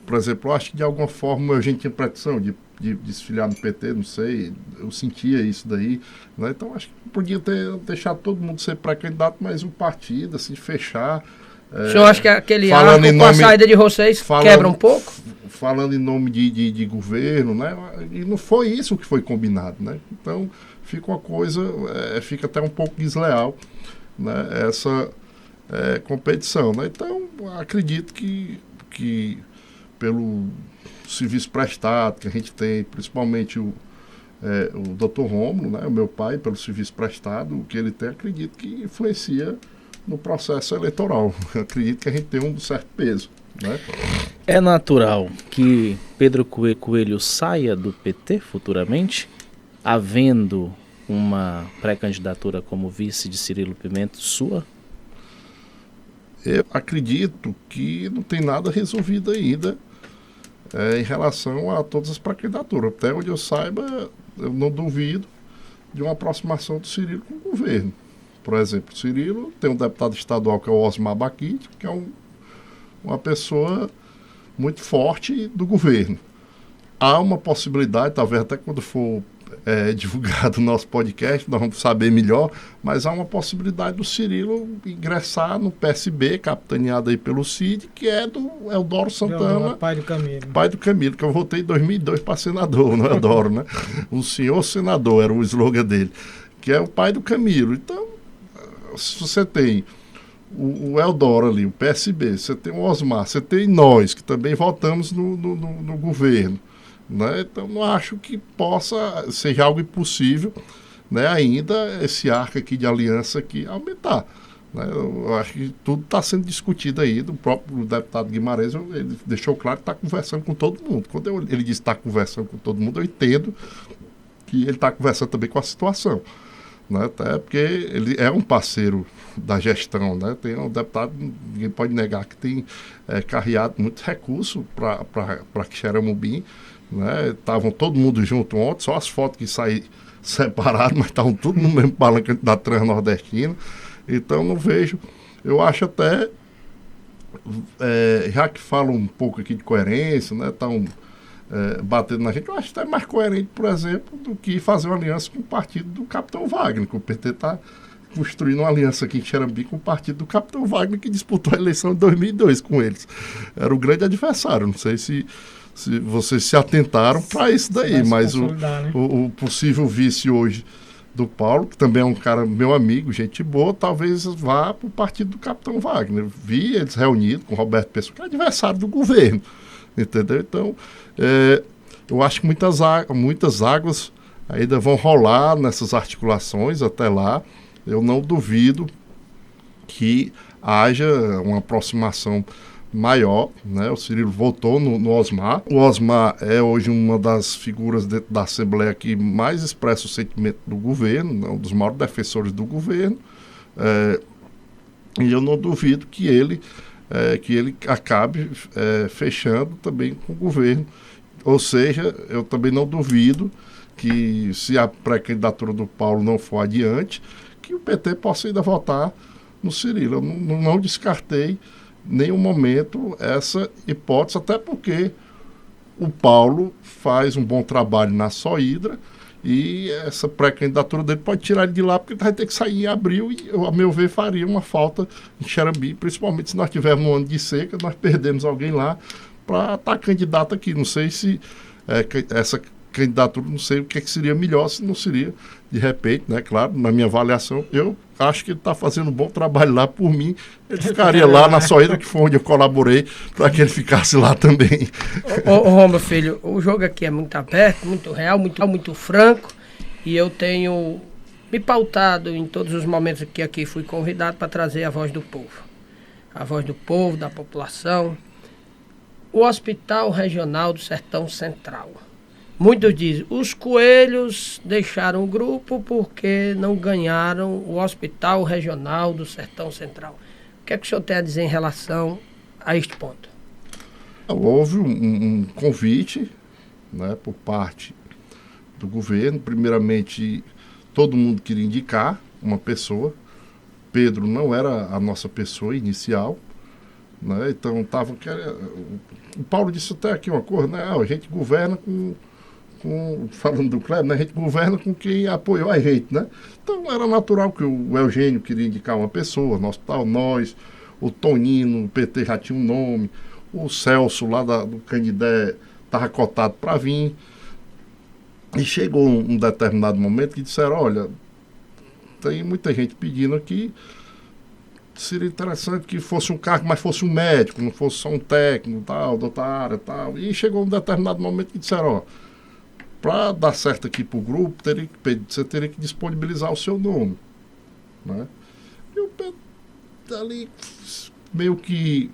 por exemplo, eu acho que de alguma forma a gente tinha pretensão de desfiliar no PT, não sei, eu sentia isso daí, né? Então acho que podia ter deixado todo mundo ser pré-candidato, mas um partido, assim, fechar. O senhor acha que aquele arco com a saída de vocês quebra um pouco? Falando em nome de governo, né? E não foi isso que foi combinado, né? Então fica uma coisa, fica até um pouco desleal, né? Essa competição, né? Então acredito que pelo serviço prestado que a gente tem, principalmente o Dr. Rômulo, né? O meu pai, pelo serviço prestado, o que ele tem, acredito que influencia no processo eleitoral. Eu acredito que a gente tem um certo peso, né? É natural que Pedro Coelho saia do PT futuramente, havendo uma pré-candidatura como vice de Cirilo Pimenta sua? Eu acredito que não tem nada resolvido ainda em relação a todas as pré-candidaturas. Até onde eu saiba, eu não duvido de uma aproximação do Cirilo com o governo. Por exemplo, o Cirilo tem um deputado estadual que é o Osmar Baquite, que é uma pessoa muito forte do governo. Há uma possibilidade, talvez até quando for divulgado o nosso podcast, nós vamos saber melhor, mas há uma possibilidade do Cirilo ingressar no PSB, capitaneado aí pelo Cid, que é do Eudoro Santana. Pai do Camilo. Pai do Camilo, que eu votei em 2002 para senador, não Eudoro, né? O senhor senador era o slogan dele, que é o pai do Camilo. Então, se você tem o Eudoro ali, o PSB, você tem o Osmar, você tem nós, que também votamos no governo, né? Então, não acho que seja algo impossível, né? Ainda esse arco aqui de aliança aqui aumentar, né? Eu acho que tudo está sendo discutido aí. Do próprio deputado Guimarães, ele deixou claro que está conversando com todo mundo. Quando ele diz que está conversando com todo mundo, eu entendo que ele está conversando também com a situação, né? Até porque ele é um parceiro da gestão, né? Tem um deputado, ninguém pode negar que tem carreado muito recurso para Quixeramobim, né? Estavam todo mundo junto ontem, só as fotos que saíram separadas, mas estavam tudo no mesmo palanque da Transnordestina. Então não vejo, eu acho até, já que falam um pouco aqui de coerência, né? Estão batendo na gente, eu acho até mais coerente, por exemplo, do que fazer uma aliança com o partido do Capitão Wagner, que o PT está construindo uma aliança aqui em Quixeramobim com o partido do Capitão Wagner, que disputou a eleição de 2002 com eles. Era o grande adversário, não sei se vocês se atentaram para isso daí, mas o possível vice hoje do Paulo, que também é um cara, meu amigo, gente boa, talvez vá para o partido do Capitão Wagner. Vi eles reunidos com o Roberto Pessoa, que é adversário do governo, entendeu? Então, eu acho que muitas águas ainda vão rolar nessas articulações até lá. Eu não duvido que haja uma aproximação maior, né? O Cirilo votou no Osmar. O Osmar é hoje uma das figuras dentro da Assembleia que mais expressa o sentimento do governo, um dos maiores defensores do governo, e eu não duvido que ele acabe fechando também com o governo. Ou seja, eu também não duvido que, se a pré-candidatura do Paulo não for adiante, que o PT possa ainda votar no Cirilo. Eu não descartei em nenhum momento essa hipótese, até porque o Paulo faz um bom trabalho na Sohidra e essa pré-candidatura dele pode tirar ele de lá, porque ele vai ter que sair em abril e, a meu ver, faria uma falta em Quixeramobim, principalmente se nós tivermos um ano de seca, nós perdemos alguém lá para estar candidato aqui. Não sei se essa candidatura, não sei o que seria melhor, se não seria, de repente, né? Claro, na minha avaliação, eu acho que ele está fazendo um bom trabalho lá. Por mim, ele ficaria lá na Sohidra, que foi onde eu colaborei, para que ele ficasse lá também. Ô, meu filho, o jogo aqui é muito aberto, muito real, muito franco, e eu tenho me pautado em todos os momentos que aqui fui convidado para trazer a voz do povo. A voz do povo, da população. O Hospital Regional do Sertão Central. Muitos dizem, os coelhos deixaram o grupo porque não ganharam o Hospital Regional do Sertão Central. O que é que o senhor tem a dizer em relação a este ponto? Houve um convite, né, por parte do governo. Primeiramente, todo mundo queria indicar uma pessoa. Pedro não era a nossa pessoa inicial, né? Então estava... O Paulo disse até aqui uma coisa, né? A gente governa falando do Kleber, né? A gente governa com quem apoiou a gente, né? Então era natural que o Eugênio queria indicar uma pessoa, no hospital, nós, o Tonino, o PT já tinha um nome, o Celso lá do Canidé estava cotado para vir. E chegou um determinado momento que disseram, olha, tem muita gente pedindo aqui, seria interessante que fosse um cargo, mas fosse um médico, não fosse só um técnico, tal, doutor área, tal. E chegou um determinado momento que disseram, ó, para dar certo aqui para o grupo, você teria que disponibilizar o seu nome, né? E o Pedro ali, meio que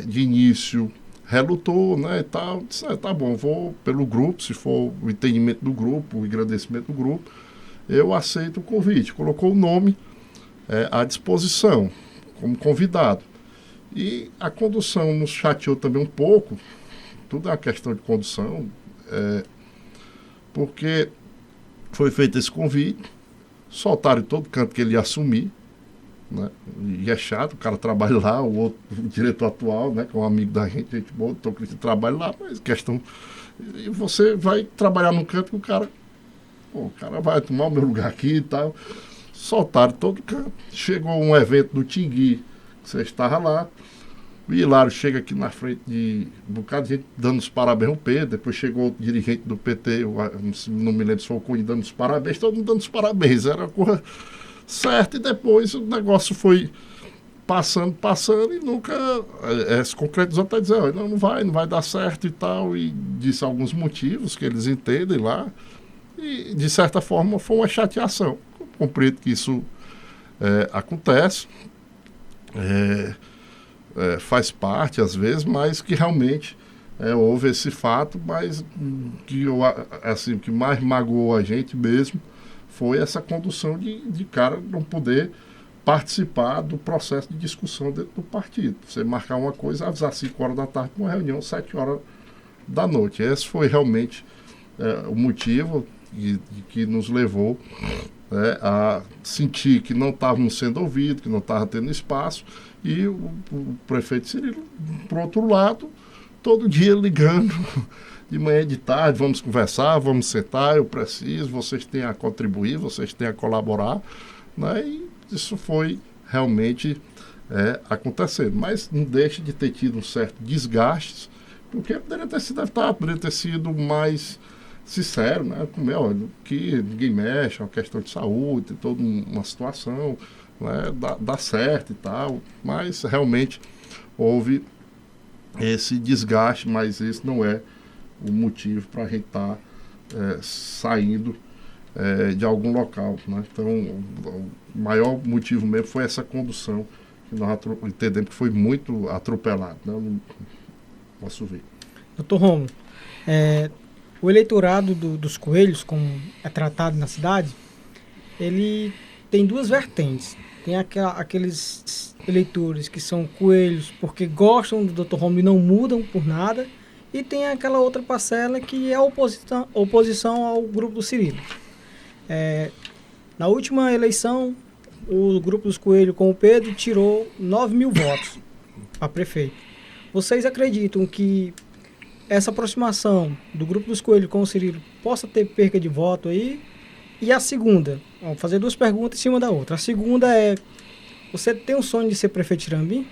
de início, relutou, né, e tal. Disse, tá bom, vou pelo grupo, se for o entendimento do grupo, o engrandecimento do grupo, eu aceito o convite. Colocou o nome à disposição, como convidado. E a condução nos chateou também um pouco, tudo é uma questão de condução, porque foi feito esse convite, soltaram em todo canto que ele ia assumir, né? E é chato, o cara trabalha lá, o diretor atual, né, que é um amigo da gente boa, o Tom Cristian trabalha lá, mas questão... E você vai trabalhar num canto que o cara vai tomar o meu lugar aqui e tal. Soltaram todo canto. Chegou um evento do Tingui, você estava lá, o Hilário chega aqui na frente de um bocado de gente dando os parabéns ao Pedro, depois chegou o dirigente do PT, não me lembro se foi o Cunha, dando os parabéns, todo mundo dando os parabéns, era uma coisa certa, e depois o negócio foi passando e nunca se concretizou até dizer, não vai dar certo e tal, e disse alguns motivos que eles entendem lá, e de certa forma foi uma chateação. Eu compreendo que isso acontece, faz parte às vezes, mas que realmente houve esse fato, mas que assim, o que mais magoou a gente mesmo foi essa condução de cara não poder participar do processo de discussão dentro do partido. Você marcar uma coisa, avisar 5 horas da tarde para uma reunião, 7 horas da noite. Esse foi realmente o motivo que nos levou a sentir que não estávamos sendo ouvidos, que não estava tendo espaço, e o prefeito Cirilo, por outro lado, todo dia ligando, de manhã e de tarde, vamos conversar, vamos sentar, eu preciso, vocês têm a contribuir, vocês têm a colaborar, né? E isso foi realmente acontecendo. Mas não deixa de ter tido um certo desgaste, porque poderia ter sido adaptado, poderia ter sido mais sincero, né? Que ninguém mexe, é uma questão de saúde, tem toda uma situação, né? Dá certo e tal, mas realmente houve esse desgaste, mas esse não é o motivo para a gente estar saindo de algum local, né? Então, o maior motivo mesmo foi essa condução, que nós entendemos que foi muito atropelado, né? Não posso ver. Doutor Romo, o eleitorado dos coelhos, como é tratado na cidade, ele tem duas vertentes. Tem aqueles eleitores que são coelhos porque gostam do Dr. Romo e não mudam por nada, e tem aquela outra parcela que é oposição ao grupo do Cirilo. Na última eleição, o grupo dos coelhos com o Pedro tirou 9 mil votos para prefeito. Vocês acreditam que essa aproximação do grupo dos coelhos com o Cirilo possa ter perca de voto aí? E a segunda, vamos fazer duas perguntas em cima da outra. A segunda é, você tem um sonho de ser prefeito de Tirambi?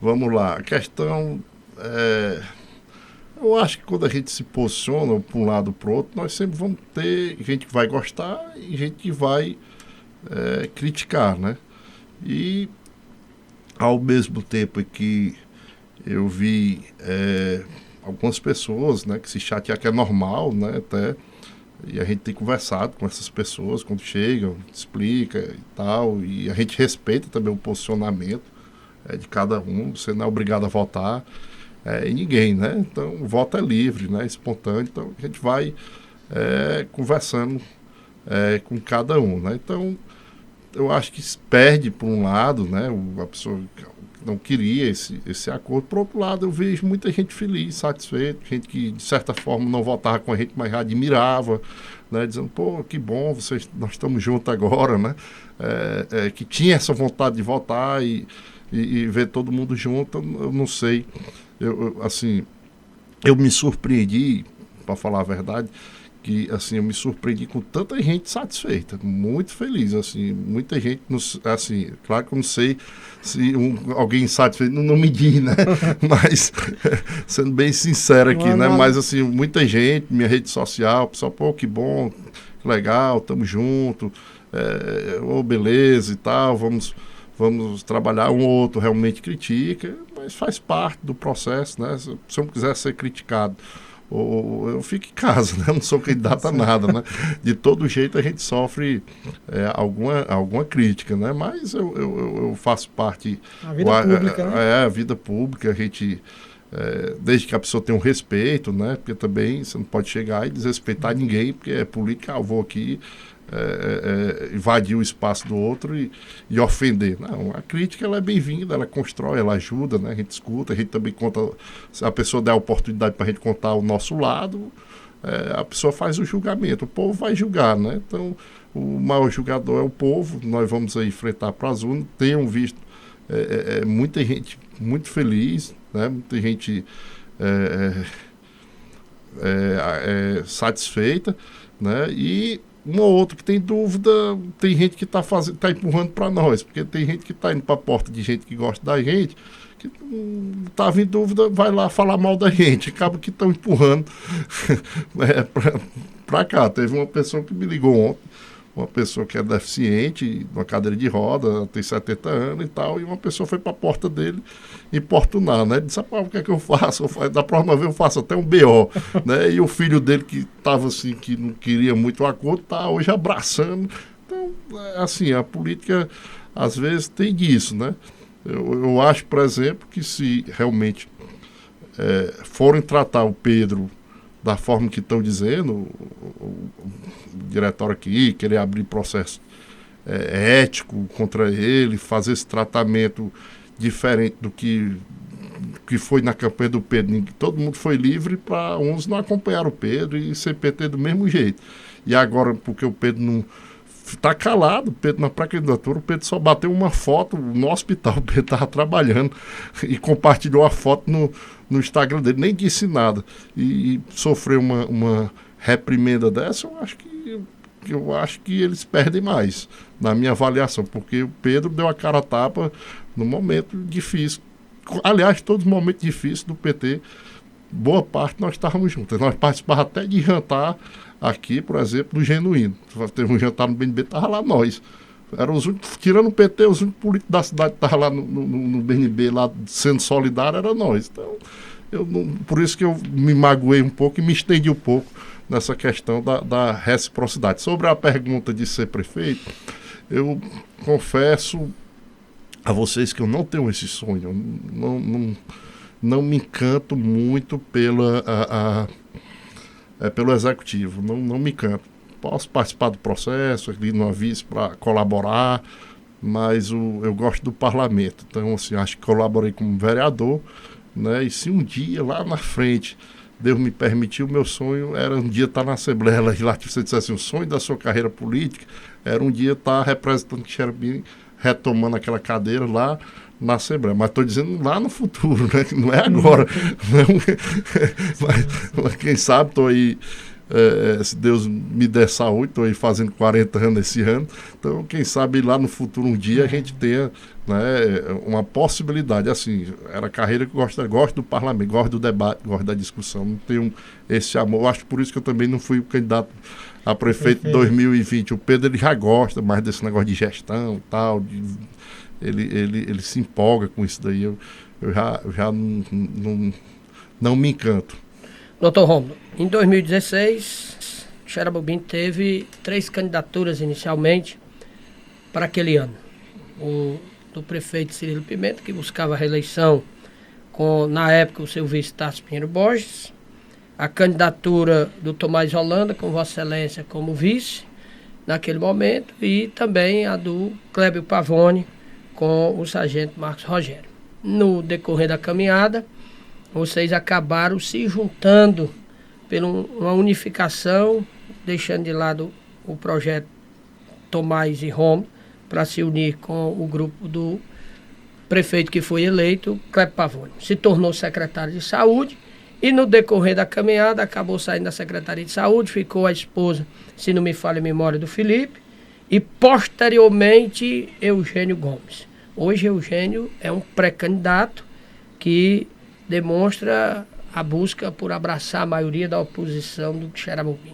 Vamos lá, a questão eu acho que quando a gente se posiciona para um lado ou para o outro, nós sempre vamos ter gente que vai gostar e gente que vai criticar, né? E ao mesmo tempo que eu vi algumas pessoas, né, que se chateam, que é normal, né, até, e a gente tem conversado com essas pessoas quando chegam, explica e tal, e a gente respeita também o posicionamento de cada um. Você não é obrigado a votar em ninguém, né? Então o voto é livre, né, espontâneo, então a gente vai conversando com cada um, né? Então eu acho que se perde por um lado, né, a pessoa não queria esse acordo. Por outro lado, eu vejo muita gente feliz, satisfeita, gente que, de certa forma, não votava com a gente, mas admirava, né, dizendo, pô, que bom, nós estamos juntos agora, né, que tinha essa vontade de votar e ver todo mundo junto. Eu não sei, eu me surpreendi, para falar a verdade, que, assim, eu me surpreendi com tanta gente satisfeita, muito feliz, assim, muita gente, assim, claro que eu não sei se alguém insatisfeito não me diz, né, mas, sendo bem sincero aqui, né, mas, assim, muita gente, minha rede social, pessoal, pô, que bom, que legal, tamo junto, beleza e tal, vamos trabalhar, um ou outro realmente critica, mas faz parte do processo, né, se eu quiser ser criticado, ou eu fico em casa, né? Eu não sou candidato a nada, né? De todo jeito a gente sofre alguma crítica, né? Mas eu faço parte... A vida pública, né? A vida pública, a gente... desde que a pessoa tenha um respeito, né? Porque também você não pode chegar e desrespeitar ninguém, porque é política, eu vou aqui invadir o espaço do outro e ofender. Não, a crítica ela é bem-vinda, ela constrói, ela ajuda, né? A gente escuta, a gente também conta, se a pessoa der a oportunidade para a gente contar o nosso lado, a pessoa faz o julgamento, o povo vai julgar, né? Então, o maior julgador é o povo, nós vamos aí enfrentar para as urnas. Tenham visto muita gente muito feliz, né? Muita gente satisfeita, né? E um ou outro que tem dúvida, tem gente que está empurrando para nós, porque tem gente que está indo para a porta de gente que gosta da gente, que estava em dúvida, vai lá falar mal da gente, acaba que estão empurrando para cá. Teve uma pessoa que me ligou ontem, uma pessoa que é deficiente, uma cadeira de roda, tem 70 anos e tal, e uma pessoa foi para a porta dele importunar, né? Disse, o que é que eu faço? Da próxima vez eu faço até um BO, né? E o filho dele, que estava assim, que não queria muito o acordo, está hoje abraçando. Então, assim, a política, às vezes, tem disso, né? Eu acho, por exemplo, que se realmente forem tratar o Pedro da forma que estão dizendo, diretório aqui, querer abrir processo ético contra ele, fazer esse tratamento diferente do que foi na campanha do Pedro. Todo mundo foi livre para uns não acompanhar o Pedro e ser PT do mesmo jeito. E agora, porque o Pedro não está calado, o Pedro na pré-candidatura, o Pedro só bateu uma foto no hospital, o Pedro estava trabalhando e compartilhou a foto no Instagram dele, nem disse nada. E sofreu uma reprimenda dessa, eu acho que eles perdem mais, na minha avaliação, porque o Pedro deu a cara a tapa no momento difícil. Aliás, todos os momentos difíceis do PT, boa parte nós estávamos juntos. Nós participávamos até de jantar aqui, por exemplo, do Genuíno. Teve um jantar no BNB, estava lá nós. Eram os únicos, tirando o PT, os únicos políticos da cidade que estavam lá no BNB, lá sendo solidário, era nós. Então, por isso que eu me magoei um pouco e me estendi um pouco nessa questão da reciprocidade. Sobre a pergunta de ser prefeito, eu confesso a vocês que eu não tenho esse sonho. Não me encanto muito pelo executivo. Não me encanto. Posso participar do processo, ali no aviso para colaborar, mas eu gosto do parlamento. Então, assim, acho que colaborei como vereador, né? E se um dia, lá na frente, Deus me permitiu, o meu sonho era um dia estar na Assembleia Legislativa. Você disse assim, o sonho da sua carreira política era um dia estar representando o Xerabim, retomando aquela cadeira lá na Assembleia. Mas estou dizendo lá no futuro, né? Não é agora. Mas quem sabe estou aí, se Deus me der saúde, estou aí fazendo 40 anos esse ano. Então, quem sabe lá no futuro, um dia, a gente tenha, né, uma possibilidade. Assim, era a carreira que eu gosto do parlamento, gosto do debate, gosto da discussão. Não tenho esse amor. Eu acho por isso que eu também não fui o candidato a prefeito em 2020. O Pedro, ele já gosta mais desse negócio de gestão e tal. Ele se empolga com isso daí. Eu já não me encanto. Doutor Rômulo, em 2016, Xerabubim teve 3 candidaturas inicialmente para aquele ano. O do prefeito Cirilo Pimenta, que buscava a reeleição com, na época, o seu vice Tarso Pinheiro Borges. A candidatura do Tomás Holanda, com Vossa Excelência como vice, naquele momento. E também a do Clébio Pavone, com o sargento Marcos Rogério. No decorrer da caminhada, vocês acabaram se juntando por uma unificação, deixando de lado o projeto Tomás e Rômulo, para se unir com o grupo do prefeito que foi eleito, Clébio Pavone. Se tornou secretário de Saúde e no decorrer da caminhada acabou saindo da Secretaria de Saúde, ficou a esposa, se não me falha a memória, do Felipe, e posteriormente Eugênio Gomes. Hoje Eugênio é um pré-candidato que demonstra a busca por abraçar a maioria da oposição do Xerabubim.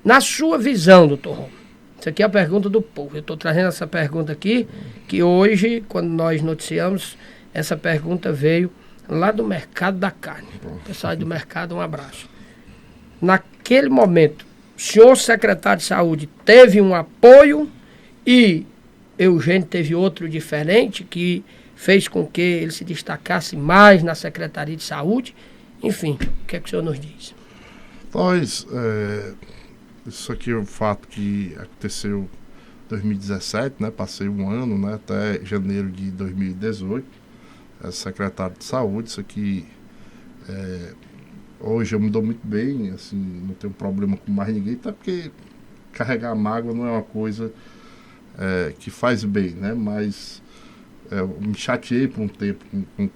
Na sua visão, doutor Rômulo, isso aqui é a pergunta do povo. Eu estou trazendo essa pergunta aqui, que hoje, quando nós noticiamos, essa pergunta veio lá do mercado da carne. Pessoal do mercado, um abraço. Naquele momento, o senhor secretário de saúde teve um apoio e Eugênio teve outro diferente que fez com que ele se destacasse mais na Secretaria de Saúde. Enfim, o que é que o senhor nos diz? Isso aqui é um fato que aconteceu em 2017, né? Passei um ano, né? Até janeiro de 2018, secretário de Saúde. Isso aqui, hoje eu me dou muito bem, assim, não tenho problema com mais ninguém, até porque carregar mágoa não é uma coisa que faz bem, né? Mas eu me chateei por um tempo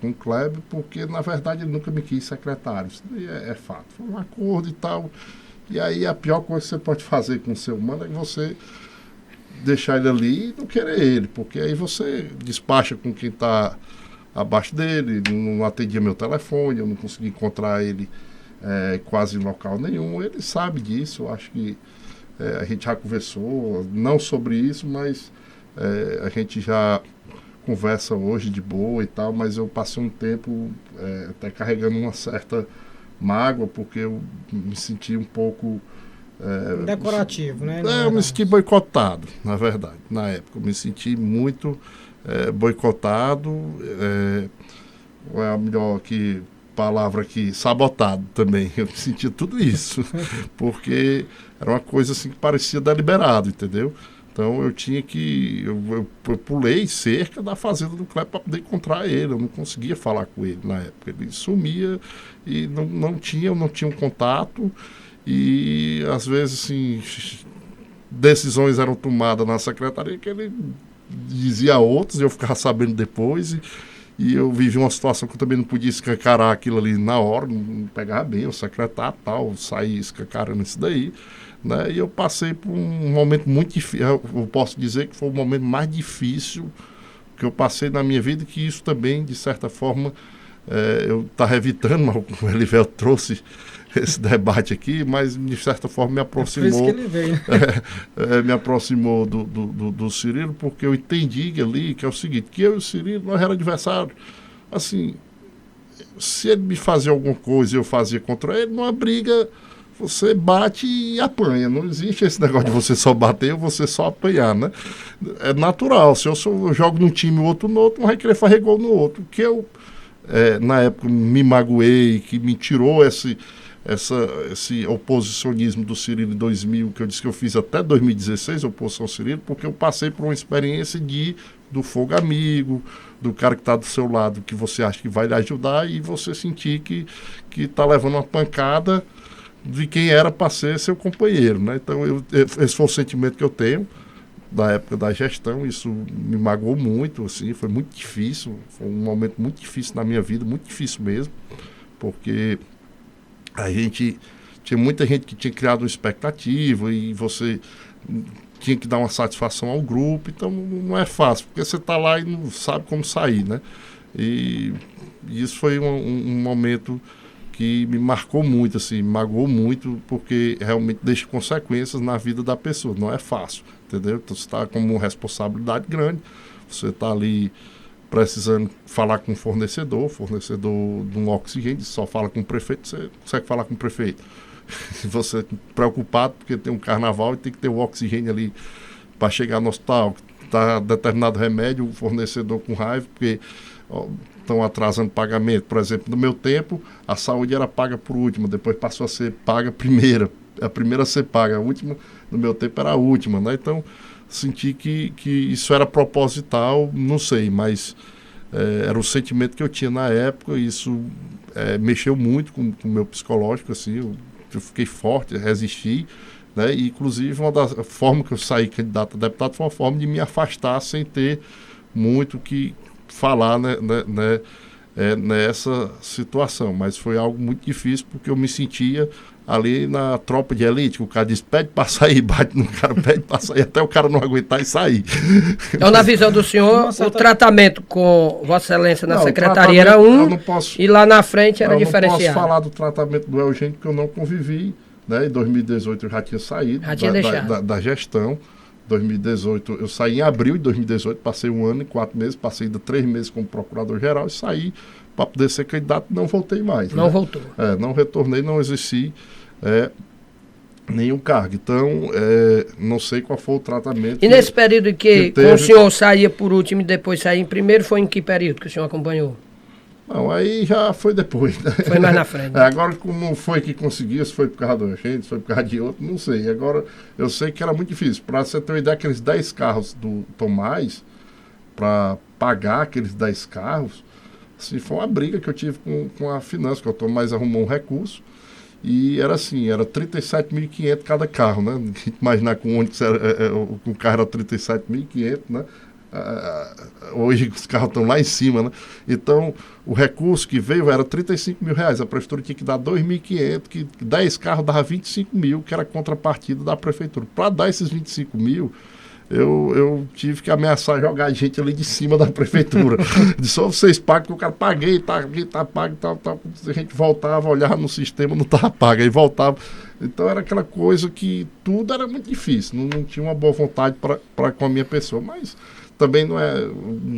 com o Clébio, porque na verdade ele nunca me quis secretário. Isso daí é fato. Foi um acordo e tal. E aí a pior coisa que você pode fazer com o ser humano é você deixar ele ali e não querer ele, porque aí você despacha com quem está abaixo dele. Não atendia meu telefone, eu não consegui encontrar ele quase em local nenhum. Ele sabe disso, eu acho que a gente já conversou, não sobre isso, mas a gente já conversa hoje de boa e tal, mas eu passei um tempo até carregando uma certa mágoa, porque eu me senti um pouco decorativo, né? Eu me senti boicotado, na verdade, na época. Eu me senti muito boicotado. É melhor que palavra aqui, sabotado também. Eu sentia tudo isso, porque era uma coisa assim que parecia deliberado, entendeu? Então eu tinha que... Eu pulei cerca da fazenda do Kleber para poder encontrar ele. Eu não conseguia falar com ele na época. Ele sumia e não tinha um contato. E às vezes, assim, decisões eram tomadas na secretaria que ele dizia a outros e eu ficava sabendo depois. E eu vivi uma situação que eu também não podia escancarar aquilo ali na hora, não pegava bem, o secretário e tal, saí escancarando isso daí. Né? E eu passei por um momento muito difícil, eu posso dizer que foi o momento mais difícil que eu passei na minha vida, que isso também, de certa forma, eu estava evitando, mas o Elivelto trouxe esse debate aqui, mas de certa forma me aproximou, por isso que ele veio. Me aproximou do Cirilo, porque eu entendi ali que é o seguinte, que eu e o Cirilo, nós éramos adversários. Assim, se ele me fazia alguma coisa e eu fazia contra ele, numa briga, você bate e apanha. Não existe esse negócio de você só bater ou você só apanhar, né? É natural. Se eu jogo num time e o outro no outro, não vai querer fazer gol no outro. O que eu, na época, me magoei, que me tirou esse oposicionismo do Cirilo em 2000, que eu disse que eu fiz até 2016, oposição ao Cirilo, porque eu passei por uma experiência do fogo amigo, do cara que está do seu lado, que você acha que vai lhe ajudar, e você sentir que está levando uma pancada de quem era para ser seu companheiro, né? Então, esse foi o sentimento que eu tenho da época da gestão. Isso me magoou muito, assim, foi muito difícil, foi um momento muito difícil na minha vida, muito difícil mesmo, porque tinha muita gente que tinha criado uma expectativa e você tinha que dar uma satisfação ao grupo, então não é fácil, porque você está lá e não sabe como sair, né? E isso foi um momento que me marcou muito, assim, me magoou muito, porque realmente deixa consequências na vida da pessoa, não é fácil, entendeu? Então você está com uma responsabilidade grande, você está ali precisando falar com o fornecedor de um oxigênio, só fala com o prefeito, você consegue falar com o prefeito. Você preocupado porque tem um carnaval e tem que ter o oxigênio ali para chegar no hospital, está determinado remédio, o fornecedor com raiva, porque estão atrasando pagamento. Por exemplo, no meu tempo, a saúde era paga por última, depois passou a ser paga primeira. A primeira a ser paga, a última, no meu tempo, era a última, né? Então, senti que isso era proposital, não sei, mas era o sentimento que eu tinha na época, e isso mexeu muito com o meu psicológico, assim, eu fiquei forte, resisti, né? E, inclusive, uma das formas que eu saí candidato a deputado foi uma forma de me afastar sem ter muito que falar, né, nessa situação, mas foi algo muito difícil, porque eu me sentia ali na tropa de elite, que o cara diz, pede para sair, bate no cara, pede para sair, até o cara não aguentar e sair. Então, na visão do senhor, o tratamento com Vossa Excelência na secretaria era e lá na frente era diferenciado. Eu não posso falar do tratamento do Eugênio, porque eu não convivi, né? Em 2018 eu já tinha saído da gestão. 2018, eu saí em abril de 2018, passei 1 ano e 4 meses, passei ainda 3 meses como procurador-geral e saí para poder ser candidato, não voltei mais. Não voltou. Não retornei, não exerci nenhum cargo. Então, não sei qual foi o tratamento. E nesse período em que o senhor saía por último e depois saía em primeiro, foi em que período que o senhor acompanhou? Não, aí já foi depois, né? Foi mais na frente. Agora, como foi que conseguiu, se foi por causa do agente, se foi por causa de outro, não sei. Agora, eu sei que era muito difícil. Para você ter uma ideia, aqueles 10 carros do Tomás, para pagar aqueles 10 carros, assim, foi uma briga que eu tive com a finança, que o Tomás arrumou um recurso, e era assim, era 37.500 cada carro, né? Imaginar que o ônibus o carro era 37.500, né? Hoje os carros estão lá em cima, né? Então, o recurso que veio era R$35 mil. A prefeitura tinha que dar 2.500, que 10 carros dava 25 mil, que era a contrapartida da prefeitura. Para dar esses 25 mil, eu tive que ameaçar jogar a gente ali de cima da prefeitura. Só vocês pagam, que o cara paguei, tá pago, tal. A gente voltava, olhava no sistema, não estava pago, aí voltava. Então era aquela coisa que tudo era muito difícil, não tinha uma boa vontade para com a minha pessoa, mas também não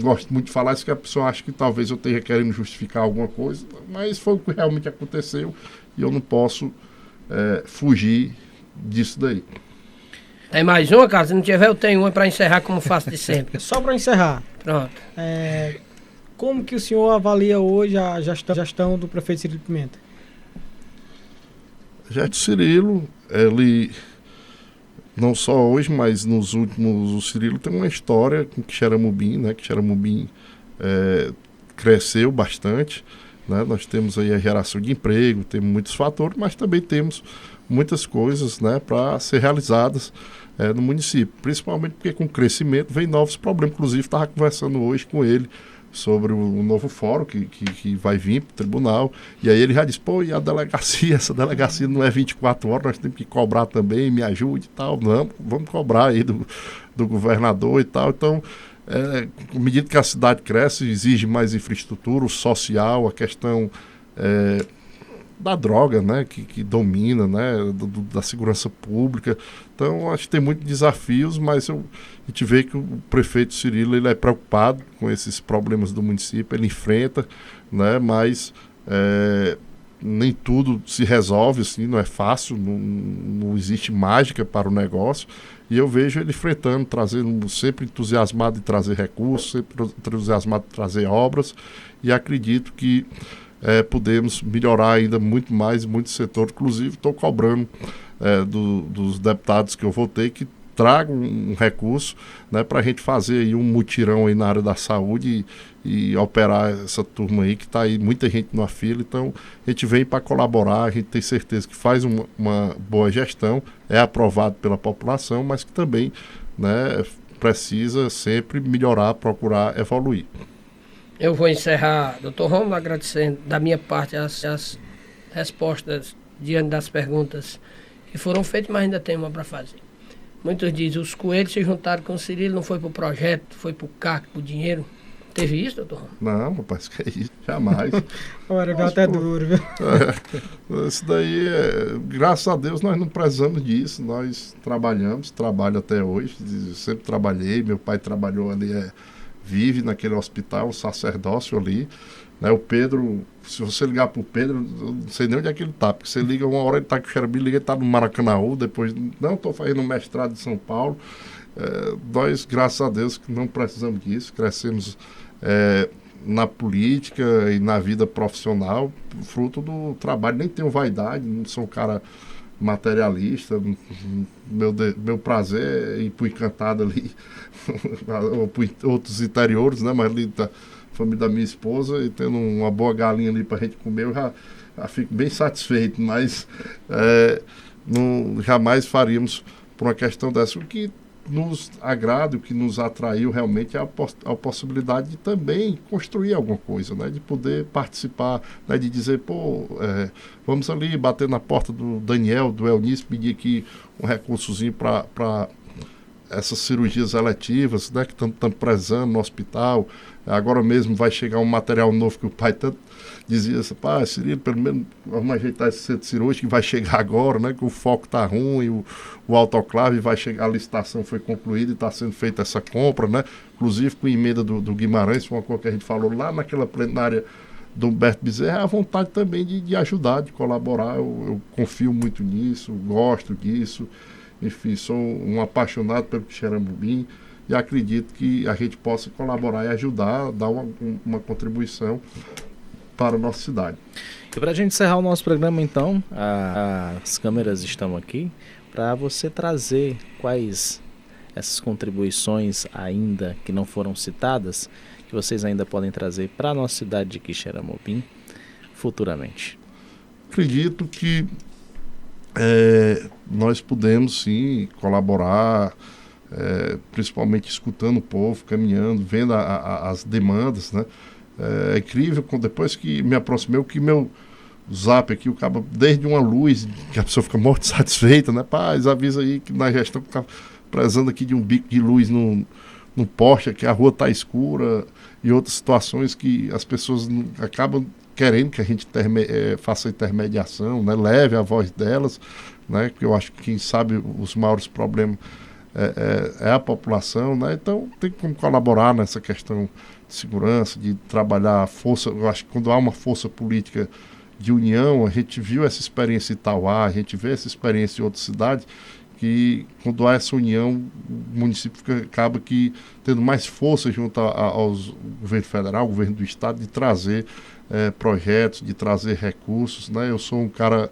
gosto muito de falar isso, que a pessoa acha que talvez eu esteja querendo justificar alguma coisa, mas foi o que realmente aconteceu e eu não posso fugir disso daí. Tem mais uma, cara? Se não tiver, eu tenho uma para encerrar como faço de sempre. Só para encerrar. Pronto. como que o senhor avalia hoje a gestão do prefeito Cirilo Pimenta? Gerto Cirilo, ele, não só hoje, mas nos últimos, o Cirilo tem uma história com Quixeramobim, né? Quixeramobim cresceu bastante, né? Nós temos aí a geração de emprego, temos muitos fatores, mas também temos muitas coisas, né, para ser realizadas no município, principalmente porque com o crescimento vem novos problemas. Inclusive estava conversando hoje com ele sobre o novo fórum que vai vir para o tribunal, e aí ele já disse, pô, e a delegacia, essa delegacia não é 24 horas, nós temos que cobrar também, me ajude e tal. Não, vamos cobrar aí do governador e tal. Então, à medida que a cidade cresce, exige mais infraestrutura, o social, a questão da droga, né, que domina, né, da segurança pública. Então, acho que tem muitos desafios, mas a gente vê que o prefeito Cirilo, ele é preocupado com esses problemas do município, ele enfrenta, né, mas nem tudo se resolve, assim, não é fácil, não existe mágica para o negócio, e eu vejo ele enfrentando, trazendo, sempre entusiasmado de trazer recursos, sempre entusiasmado de trazer obras, e acredito que podemos melhorar ainda muito mais, muito setor. Inclusive, estou cobrando dos deputados que eu votei que tragam um recurso, né, para a gente fazer aí um mutirão aí na área da saúde e operar essa turma aí, que está aí muita gente na fila. Então, a gente vem para colaborar, a gente tem certeza que faz uma boa gestão, é aprovado pela população, mas que também, né, precisa sempre melhorar, procurar evoluir. Eu vou encerrar, doutor Rômulo, agradecendo da minha parte as respostas diante das perguntas que foram feitas, mas ainda tem uma para fazer. Muitos dizem, os coelhos se juntaram com o Cirilo, não foi para o projeto, foi para o CAC, para o dinheiro. Teve isso, doutor Rômulo? Não, rapaz, que é isso, jamais. Agora veio até duro, viu? Isso daí, graças a Deus, nós não precisamos disso, nós trabalho até hoje, eu sempre trabalhei, meu pai trabalhou ali, vive naquele hospital, um sacerdócio ali, né? O Pedro, se você ligar pro Pedro, eu não sei nem onde é que ele tá, porque você liga uma hora, ele tá com o Xerabi, liga, ele tá no Maracanãú, depois, não, tô fazendo um mestrado em São Paulo. Nós, graças a Deus, não precisamos disso, crescemos na política e na vida profissional, fruto do trabalho, nem tenho vaidade, não sou um cara materialista, meu prazer é ir pro Encantado ali, ou por outros interiores, né, mas ali tá a família da minha esposa, e tendo uma boa galinha ali pra gente comer, eu já fico bem satisfeito, mas jamais faríamos por uma questão dessa. O que nos agrada, o que nos atraiu realmente é a possibilidade de também construir alguma coisa, né? De poder participar, né? De dizer, pô, vamos ali bater na porta do Daniel, do Elnice, pedir aqui um recursozinho para essas cirurgias eletivas, né? Que estamos prezando no hospital. Agora mesmo vai chegar um material novo que o pai tanto dizia assim, pá, Cirilo, pelo menos vamos ajeitar esse centro cirúrgico que vai chegar agora, né? Que o foco está ruim, o autoclave vai chegar, a licitação foi concluída e está sendo feita essa compra, né? Inclusive com emenda do Guimarães, foi uma coisa que a gente falou lá naquela plenária do Humberto Bezerra, a vontade também de ajudar, de colaborar. Eu confio muito nisso, gosto disso, enfim, sou um apaixonado pelo Quixeramobim e acredito que a gente possa colaborar e ajudar, dar uma contribuição para a nossa cidade. E para a gente encerrar o nosso programa, então, as câmeras estão aqui para você trazer quais essas contribuições ainda que não foram citadas, que vocês ainda podem trazer para a nossa cidade de Quixeramobim futuramente. Acredito que nós podemos sim colaborar, principalmente escutando o povo, caminhando, vendo as demandas, né? É incrível, depois que me aproximei, que meu zap aqui, o cabo, desde uma luz, que a pessoa fica muito satisfeita, né? Paz, avisa aí que na gestão está prezando aqui de um bico de luz no poste, que a rua está escura, e outras situações que as pessoas acabam querendo que a gente faça intermediação, né? Leve a voz delas, né? Que eu acho que quem sabe os maiores problemas é a população, né? Então tem como colaborar nessa questão de segurança, de trabalhar a força. Eu acho que quando há uma força política de união, a gente viu essa experiência em Itauá, a gente vê essa experiência em outras cidades, que quando há essa união, o município acaba que tendo mais força junto aos governo federal, governo do estado, de trazer projetos, de trazer recursos, né? Eu sou um cara,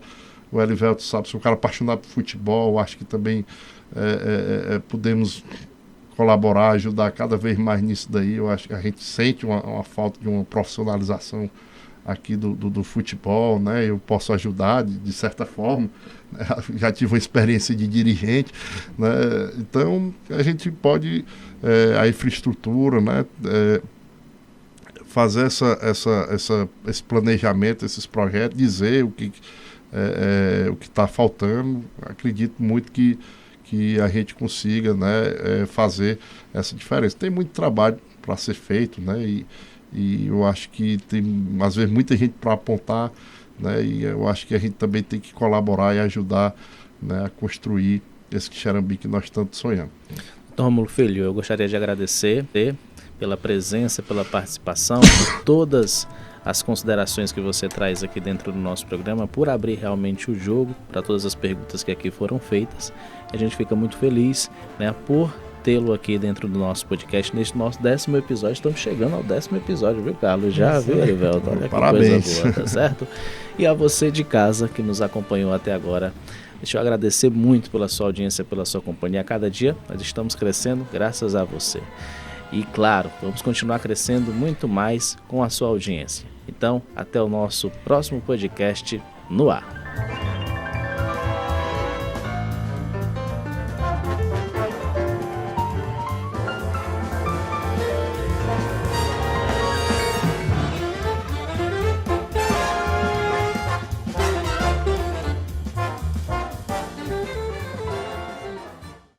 o Elivelto sabe, sou um cara apaixonado por futebol, acho que também podemos colaborar, ajudar cada vez mais nisso daí. Eu acho que a gente sente uma falta de uma profissionalização aqui do futebol, né? Eu posso ajudar de certa forma, né? Já tive uma experiência de dirigente, né? Então a gente pode, a infraestrutura, né? Fazer esse planejamento, esses projetos, dizer o que está faltando. Acredito muito que a gente consiga, né, fazer essa diferença. Tem muito trabalho para ser feito, né? E eu acho que tem, às vezes, muita gente para apontar, né? E eu acho que a gente também tem que colaborar e ajudar, né, a construir esse Quixerambi que nós tanto sonhamos. Então, Rômulo Filho, eu gostaria de agradecer pela presença, pela participação, por todas as considerações que você traz aqui dentro do nosso programa, por abrir realmente o jogo para todas as perguntas que aqui foram feitas. A gente fica muito feliz, né, por tê-lo aqui dentro do nosso podcast, neste nosso 10º episódio. Estamos chegando ao 10º episódio, viu, Carlos? Já viu, Elivelto? Olha que Parabéns. coisa boa, tá certo? E a você de casa que nos acompanhou até agora, deixa eu agradecer muito pela sua audiência, pela sua companhia. A cada dia nós estamos crescendo graças a você. E claro, vamos continuar crescendo muito mais com a sua audiência. Então, até o nosso próximo podcast no ar.